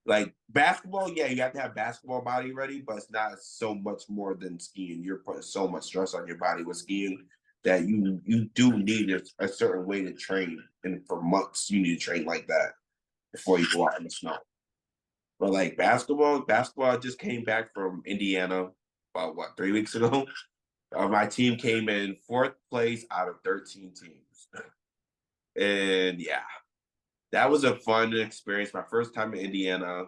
G: Like basketball, yeah, you have to have basketball body ready, but it's not so much more than skiing. You're putting so much stress on your body with skiing that you do need a certain way to train, and for months you need to train like that before you go out in the snow. But like basketball just came back from Indiana about 3 weeks ago. My team came in 4th place out of 13 teams, and yeah, that was a fun experience. My first time in Indiana,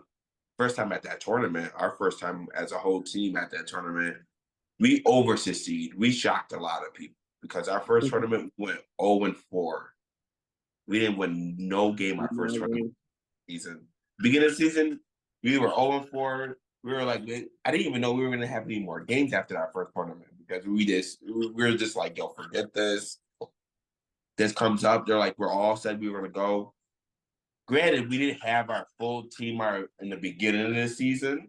G: first time at that tournament, our first time as a whole team at that tournament. We over succeed. We shocked a lot of people because our first tournament went 0-4. We didn't win no game our first tournament season. Beginning of the season, we were 0-4. We were like, I didn't even know we were going to have any more games after that first tournament because we were just like, yo, forget this. This comes up. They're like, we're all said we were going to go. Granted, we didn't have our full team in the beginning of the season.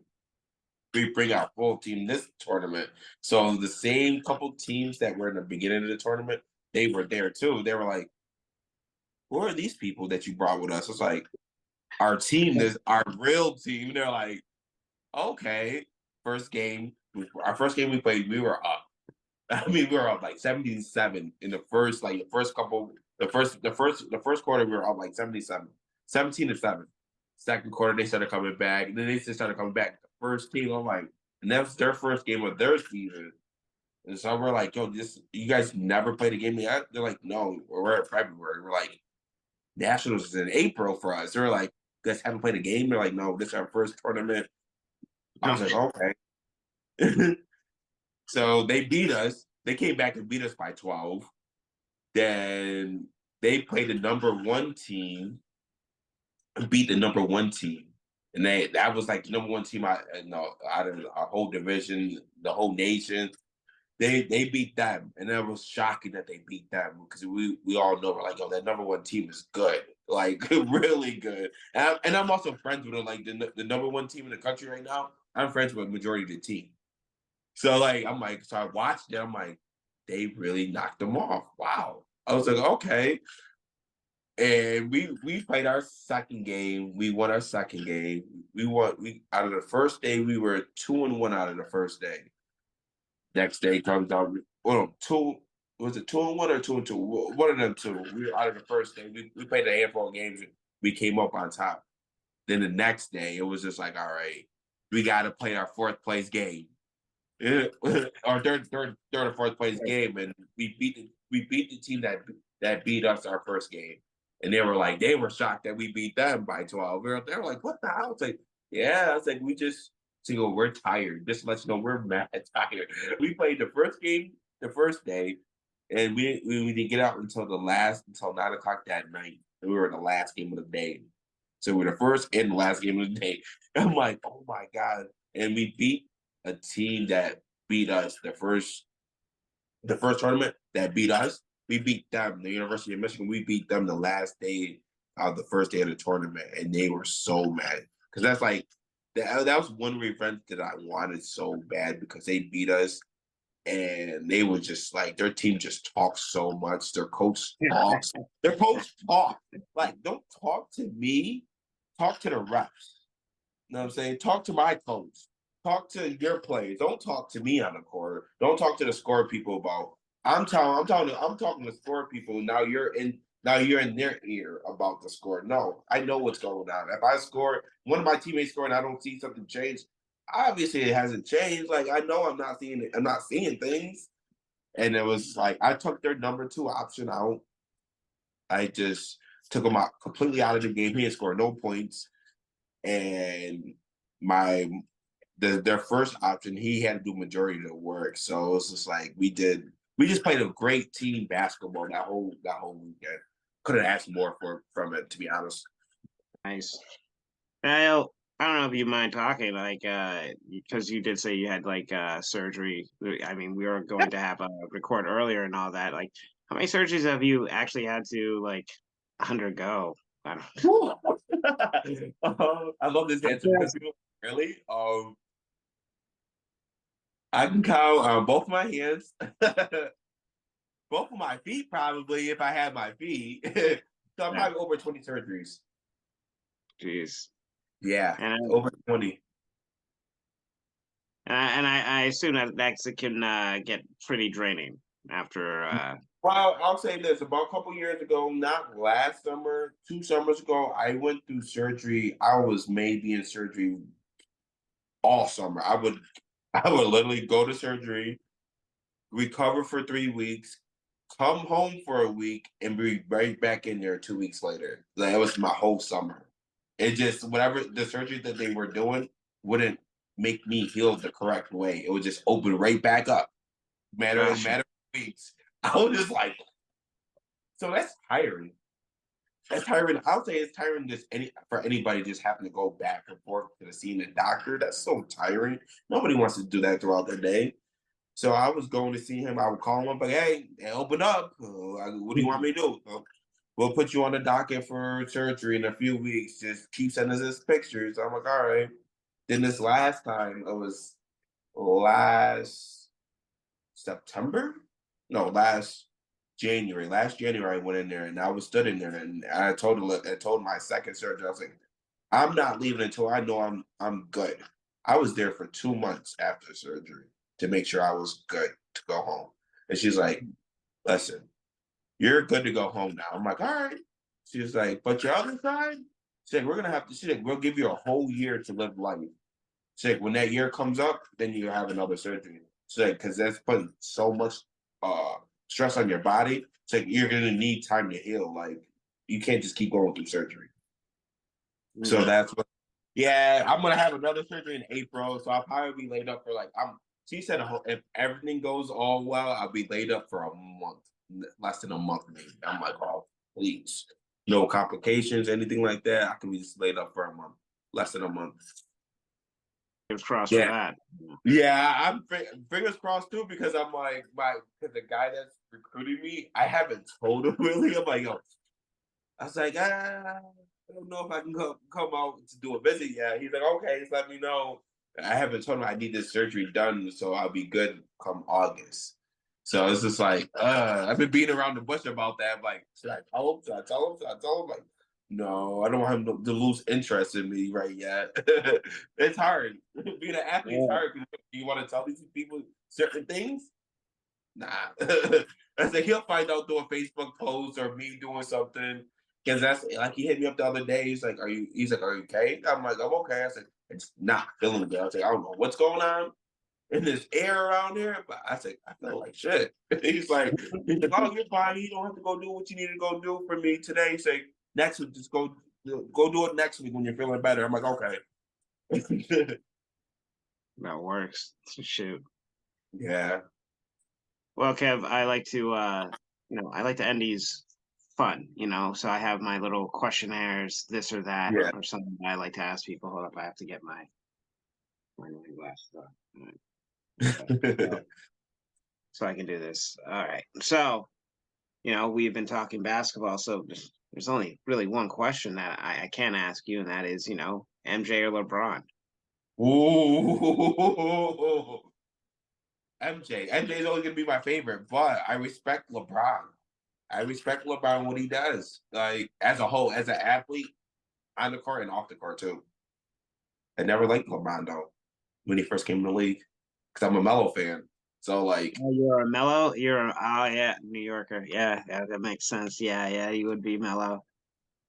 G: We bring our full team this tournament. So the same couple teams that were in the beginning of the tournament, they were there too. They were like, who are these people that you brought with us? It's like, our team is our real team. They're like, okay. Our first game we played, we were up. I mean, we were up like 77 in the first quarter, we were up like 77, 17-7. Second quarter, they started coming back. And then they just started coming back. The first team, I'm like, and that was their first game of their season. And so we're like, yo, you guys never played a game yet? They're like, no, we're in February. We're like, Nationals is in April for us. They're like, you guys haven't played a game? They're like, no, this is our first tournament. I was like, okay. So they beat us. They came back and beat us by 12. Then they played the number one team and beat the number one team. And that was like the number one team out of our whole division, the whole nation. they beat them, and it was shocking that they beat them because we all know we're like, oh, that number one team is good, like really good. And I'm also friends with them, like the number one team in the country right now. I'm friends with the majority of the team. So like I'm like, so I watched it. I'm like, they really knocked them off. Wow. I was like, okay. And we played our second game. We won our second game. We out of the first day, we were 2-1 out of the first day. Next day comes out. Well, was it 2-1 or 2-2? One of them two. We were out of the first day. We played a handful of games. We came up on top. Then the next day, it was just like, all right, we got to play our fourth place game, or third or fourth place game, and we beat the team that beat us our first game, and they were shocked that we beat them by 12. They were like, what the hell? I was like, yeah, I was like, we just. So we're tired. Just to let you know, we're mad tired. We played the first game the first day, and we didn't get out until 9 o'clock that night. And we were in the last game of the day. So we're the first and the last game of the day. I'm like, oh my God. And we beat a team that beat us the first tournament that beat us. We beat them, the University of Michigan. We beat them the last day of the first day of the tournament, and they were so mad because that's like. That was one revenge that I wanted so bad because they beat us, and they were just like their team just talks so much. Their coach talks. Their coach talk. Like, don't talk to me. Talk to the refs. You know what I'm saying? Talk to my coach. Talk to your players. Don't talk to me on the court. Don't talk to the score people about. I'm talking to score people. Now you're in their ear about the score. No, I know what's going on. If I score, one of my teammates score and I don't see something change, obviously it hasn't changed. Like, I know I'm not seeing it. I'm not seeing things. And it was like, I took their number 2 option out. I just took him out completely out of the game. He didn't score no points. And their first option, he had to do majority of the work. So it was just like, we just played a great team basketball that whole weekend. Couldn't ask more from it, to be honest.
C: Nice. I don't know if you mind talking, like, because you did say you had like surgery. I mean, we were going to have a record earlier and all that. Like, how many surgeries have you actually had to like undergo? I don't
G: I love this answer because people really. I can count on both my hands, both of my feet, probably if I had my feet. So I'm probably over 20 surgeries.
C: Jeez.
G: Yeah,
C: And
G: over 20.
C: I assume that can get pretty draining after.
G: Well, I'll say this: about a couple years ago, not last summer, 2 summers ago, I went through surgery. I was maybe in surgery all summer. I would literally go to surgery, recover for 3 weeks, come home for a week, and be right back in there 2 weeks later. Like, it was my whole summer. It just, whatever the surgery that they were doing wouldn't make me heal the correct way. It would just open right back up. Matter of weeks. I was just like, so that's tiring. That's tiring. I'll say it's tiring for anybody just having to go back and forth to seeing the doctor. That's so tiring. Nobody wants to do that throughout their day. So I was going to see him. I would call him up, like, hey, open up. What do you want me to do? We'll put you on the docket for surgery in a few weeks. Just keep sending us pictures. I'm like, all right. Then this last time, it was last September? No, last January. Last January, I went in there and I was stood in there and I told my second surgery, I was like, I'm not leaving until I know I'm good. I was there for 2 months after surgery to make sure I was good to go home. And she's like, listen, you're good to go home now. I'm like, all right. She's like, but your other side? She's like, she's like, we'll give you a whole year to live life. She's like, when that year comes up, then you have another surgery. She's like, because that's putting so much stress on your body. It's like, you're going to need time to heal. Like, you can't just keep going through surgery. Mm-hmm. So that's what, yeah, I'm going to have another surgery in April. So I'll probably be laid up for she said if everything goes all well, I'll be laid up for a month. Less than a month, maybe. I'm like, oh, please. No complications, anything like that. I can be just laid up for a month. Less than a month.
B: Fingers crossed for
G: Yeah.
B: that.
G: Yeah, I'm fingers crossed too because I'm like because the guy that's recruiting me, I haven't told him really. I'm like, yo, I was like, I don't know if I can come out to do a visit yet. He's like, okay, just let me know. I haven't told him I need this surgery done, so I'll be good come August. So it's just like, I've been beating around the bush about that. I'm like, should I tell him? Should I tell him? Should I tell him? Like, no, I don't want him to lose interest in me right yet. It's hard. Being an athlete is hard. You want to tell these people certain things? Nah. I said he'll find out through a Facebook post or me doing something. Because that's like he hit me up the other day. He's like, are you okay? I'm like, I'm okay. I said, it's not feeling good. I was like, I don't know what's going on in this air around here. But I said, I feel like shit. He's like, oh, you're fine. You don't have to go do what you need to go do for me today. He's like, next week, just go do it next week when you're feeling better. I'm like, okay.
B: That works. Shoot.
G: Yeah.
B: Well, Kev, I like to I like to end these fun, so I have my little questionnaires, this or that,
G: Yeah.
B: or something that I like to ask people. Hold up, I have to get my glasses on. All right. So I can do this. All right. So, we've been talking basketball, so there's only really one question that I can ask you, and that is, MJ or LeBron?
G: Ooh. MJ. MJ is always gonna be my favorite, but I respect LeBron. I respect LeBron what he does, like as a whole, as an athlete, on the court and off the court too. I never liked LeBron though when he first came in the league because I'm a Melo fan. So like,
B: Oh, you're a Mellow. New Yorker. Yeah, that makes sense. Yeah, you would be Mellow.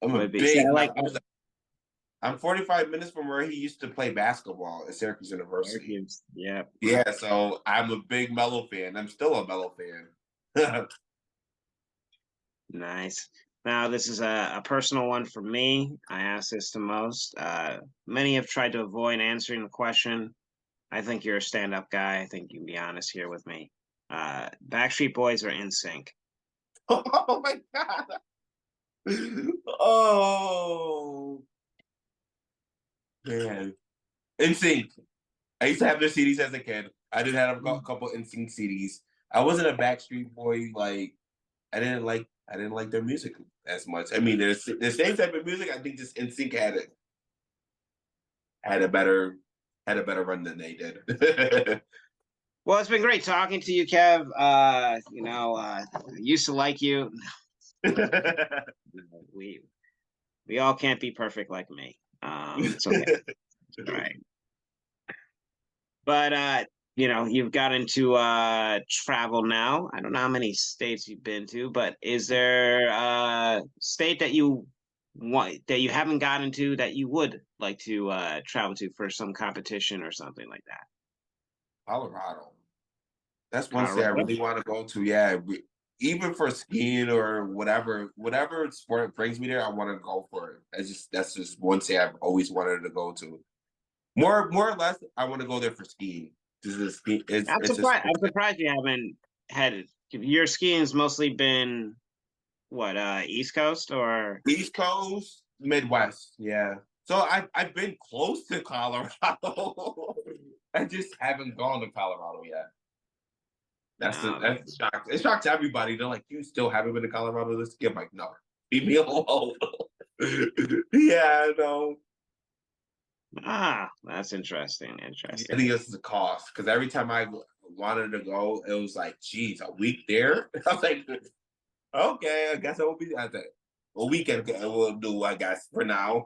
G: I'm a
B: Would be. See,
G: big.
B: I like
G: I'm 45 minutes from where he used to play basketball at Syracuse University.
B: Syracuse. Yeah.
G: Yeah, so I'm a big Melo fan. I'm still a Melo fan.
B: Nice. Now, this is a personal one for me. I ask this to most. Many have tried to avoid answering the question. I think you're a stand-up guy. I think you can be honest here with me. Backstreet Boys are NSYNC.
G: Oh my god. Oh man. NSYNC. I used to have their CDs as a kid. I did have a couple NSYNC CDs. I wasn't a Backstreet Boy. Like I didn't like their music as much. I mean, there's the same type of music. I think just NSYNC had a better run than they did.
B: Well, it's been great talking to you, Kev. Used to like you. We all can't be perfect like me. It's okay. Right. But you've got into travel now. I don't know how many states you've been to, but is there a state that you haven't gotten to that you would like to travel to for some competition or something like that?
G: Colorado. That's one state I really want to go to. Yeah, even for skiing or whatever sport brings me there, I want to go for it. That's just one state I've always wanted to go to. More or less, I want to go there for skiing.
B: I'm surprised you haven't had. Your skiing's mostly been what? East Coast or
G: East Coast, Midwest. Yeah. So I've been close to Colorado. I just haven't gone to Colorado yet. That's shock. It shocks everybody. They're like, you still haven't been to Colorado this year? I'm like, no, leave me alone. Yeah, no.
B: That's interesting.
G: I think this is a cost because every time I wanted to go, it was like, geez, a week there. I was like, okay, I guess I will be at that. A weekend we'll do, I guess, for now.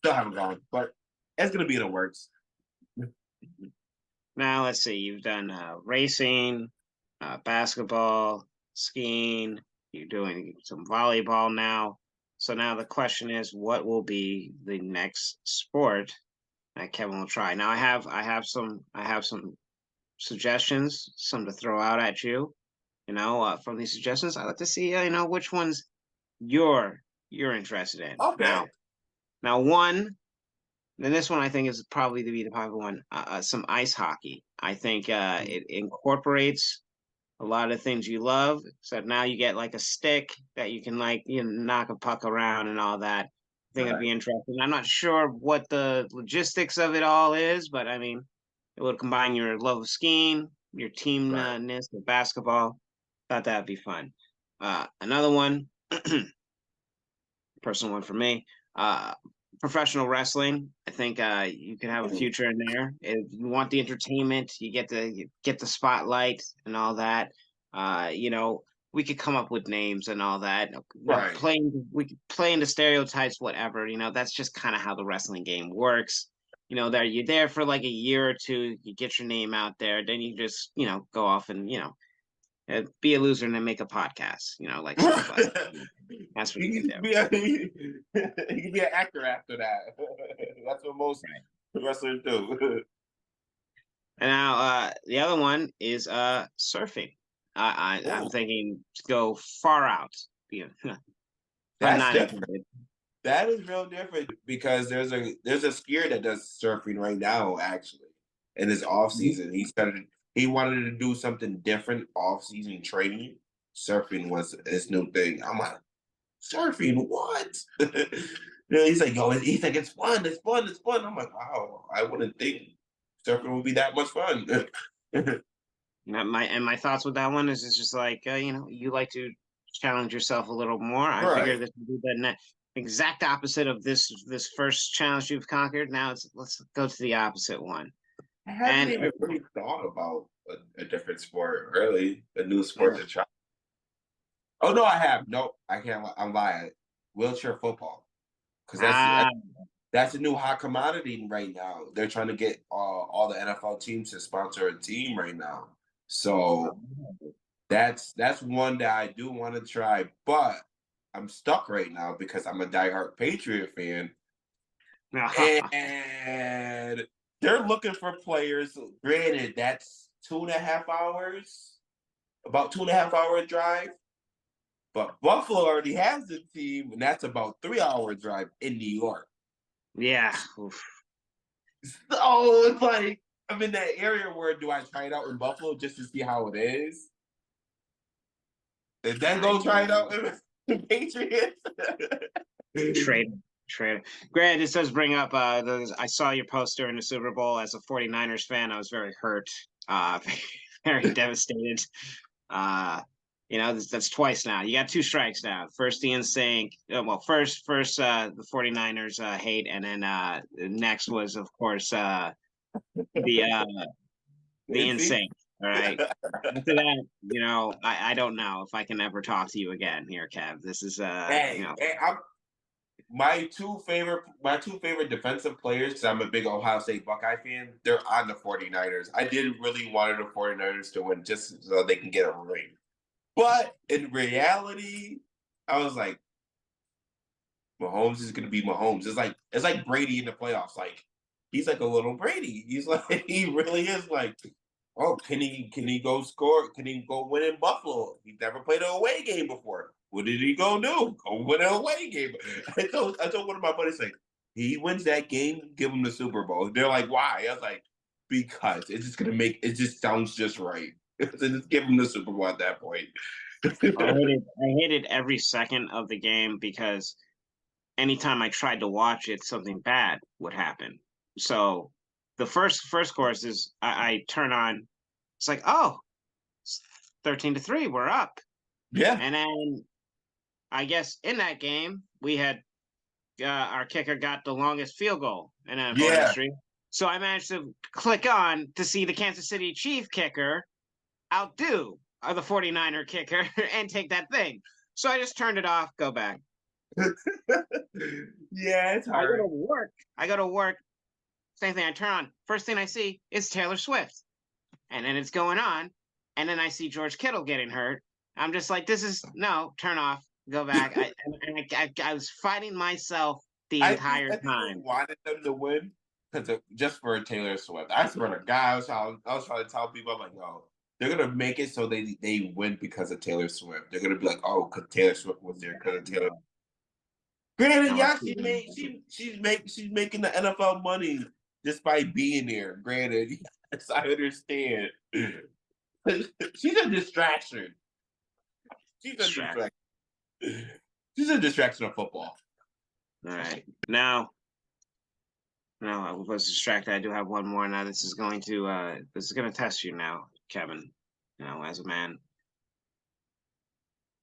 G: Still haven't gone, but it's gonna be in the works.
B: Now let's see. You've done racing, basketball, skiing. You're doing some volleyball now. So now the question is, what will be the next sport that Kevin will try? Now I have some suggestions, some to throw out at you. From these suggestions, I'd like to see which ones you're interested in.
G: Okay.
B: Now one. Then this one I think is probably to be the popular one. Some ice hockey. I think it incorporates a lot of things you love. So now you get like a stick that you can knock a puck around and all that. think it'd be interesting. I'm not sure what the logistics of it all is, but I mean, it would combine your love of skiing, your teamness of basketball. Thought that'd be fun. Another one, personal one for me. Professional wrestling. I think you can have a future in there. If you want the entertainment, you get the spotlight and all that. You know, we could come up with names and all that.
G: Right.
B: We could play into stereotypes, whatever. You know, that's just kind of how the wrestling game works. You know, you're there for like a year or two, you get your name out there, then you just, you know, go off and, you know, be a loser and then make a podcast, you know, like stuff like that. That's what you can do.
G: You can be an actor after that. That's what most wrestlers do.
B: And now the other one is surfing. I'm thinking to go far out. Yeah.
G: That's different. That is real different because there's a skier that does surfing right now, actually, in his off season. He wanted to do something different off season training. Surfing was his new thing. I'm like, surfing, what? He's like, it's fun, it's fun, it's fun. I'm like, wow, I wouldn't think surfing would be that much fun.
B: My thoughts with that one is it's just like you know, you like to challenge yourself a little more. I figure this would be the exact opposite of this first challenge you've conquered. Now let's go to the opposite one.
G: I haven't even really thought about a different sport, really, a new sport to try. Oh no, I have. No, I can't. I'm lying. Wheelchair football, because that's a new hot commodity right now. They're trying to get all the NFL teams to sponsor a team right now. So that's one that I do want to try, but I'm stuck right now because I'm a diehard Patriot fan, and they're looking for players. Granted, that's 2.5 hours, about 2.5 hour drive. But Buffalo already has a team, and that's about 3 hour drive in New York.
B: Yeah.
G: So it's like I'm in that area where do I try it out in Buffalo just to see how it is? And then go try it out with the Patriots.
B: Trade. Grant, this does bring up I saw your post during the Super Bowl. As a 49ers fan, I was very hurt, very devastated. You know, that's twice now. You got 2 strikes now. First the NSYNC. First the 49ers hate, and then next was of course the NSYNC. All right. After that, you know, I don't know if I can ever talk to you again here, Kev. This is you know.
G: My two favorite defensive players, because I'm a big Ohio State Buckeye fan, they're on the 49ers. I did really wanted the 49ers to win just so they can get a ring. But in reality, I was like, Mahomes is going to be Mahomes. It's like Brady in the playoffs. Like, he's like a little Brady. He's like, he really is like, oh, can he go score? Can he go win in Buffalo? He's never played an away game before. What did he go do? Go win an away game. I told one of my buddies, like, he wins that game, give him the Super Bowl. They're like, why? I was like, because it's just it just sounds just right. So just give him the Super Bowl at that point.
B: I hated every second of the game because anytime I tried to watch it, something bad would happen. So the first course is I turn on. It's like, oh, 13-3, we're up.
G: Yeah.
B: And then I guess in that game we had our kicker got the longest field goal in NFL history. So I managed to click on to see the Kansas City Chief kicker outdo the 49er kicker and take that thing. So I just turned it off, go back.
G: Yeah, it's hard.
B: I go to work. Same thing. I turn on. First thing I see is Taylor Swift. And then it's going on. And then I see George Kittle getting hurt. I'm just like, turn off, go back. I was fighting myself the entire time.
G: I wanted them to win just for Taylor Swift. I swear to God, I was trying to tell people, I'm like, no, they're going to make it so they win because of Taylor Swift. They're going to be like, oh, because Taylor Swift was there because of Taylor. Granted, yeah, she's making the NFL money just by being there. Granted, yes, I understand. She's a distraction. She's a distraction of football.
B: All right. Now I was distracted. I do have one more. Now this is going to test you now, Kevin. As a man.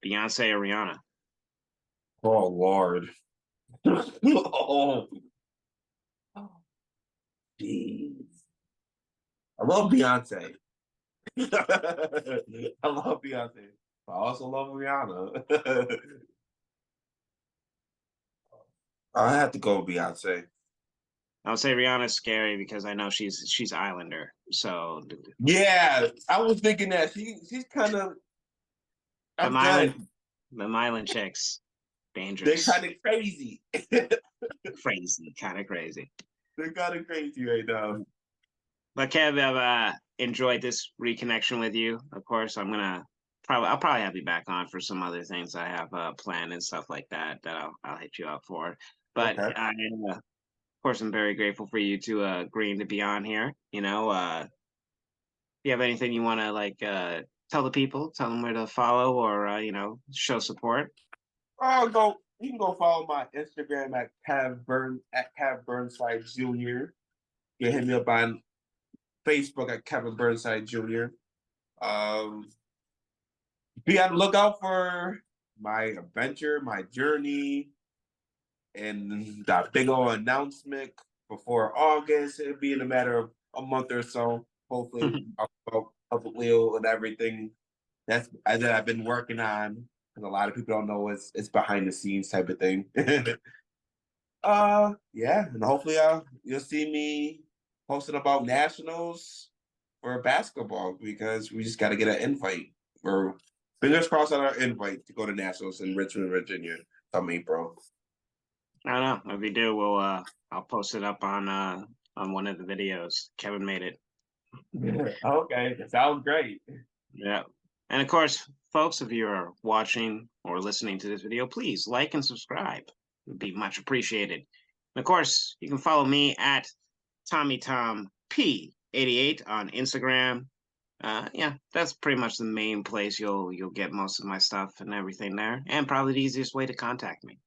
B: Beyonce or Rihanna?
G: Oh Lord. Oh, jeez. I love Beyonce. I love Beyonce. I also love Rihanna. I have to go with Beyonce.
B: I would say Rihanna's scary because I know she's Islander. So
G: Yeah, I was thinking that she's kind of. I'm good.
B: the Island chicks,
G: They're
B: dangerous,
G: kind of crazy.
B: crazy, kind of crazy.
G: They're kind of crazy right now.
B: But Kev, I've enjoyed this reconnection with you. Of course, I'll probably have you back on for some other things I have planned and stuff like that I'll hit you up for. But
G: Okay.
B: of course, I'm very grateful for you to agreeing to be on here. You have anything you want to tell the people, tell them where to follow or show support?
G: You can go follow my Instagram at Cav Burnside Jr. You can hit me up on Facebook at Kevin Burnside Jr. Be on the lookout for my adventure, my journey, and that big old announcement before August. It'll be in a matter of a month or so. Hopefully, I'll publicly and everything that I've been working on. Because a lot of people don't know it's behind the scenes type of thing. Yeah, and hopefully you'll see me posting about nationals for basketball because we just got to get an invite. Or fingers crossed on our invite to go to nationals in Richmond, Virginia come April.
B: I don't know. If you do, I'll post it up on one of the videos. Kevin made it.
G: Okay, that sounds great.
B: Yeah. And of course, folks, if you're watching or listening to this video, please like and subscribe. It would be much appreciated. And of course, you can follow me at TommyTomP88 on Instagram. Yeah, that's pretty much the main place you'll get most of my stuff and everything there, and probably the easiest way to contact me.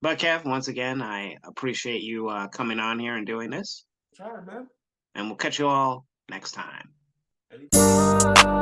B: But Kev, once again, I appreciate you coming on here and doing this.
G: Try, man.
B: And we'll catch you all next time.
G: Anytime.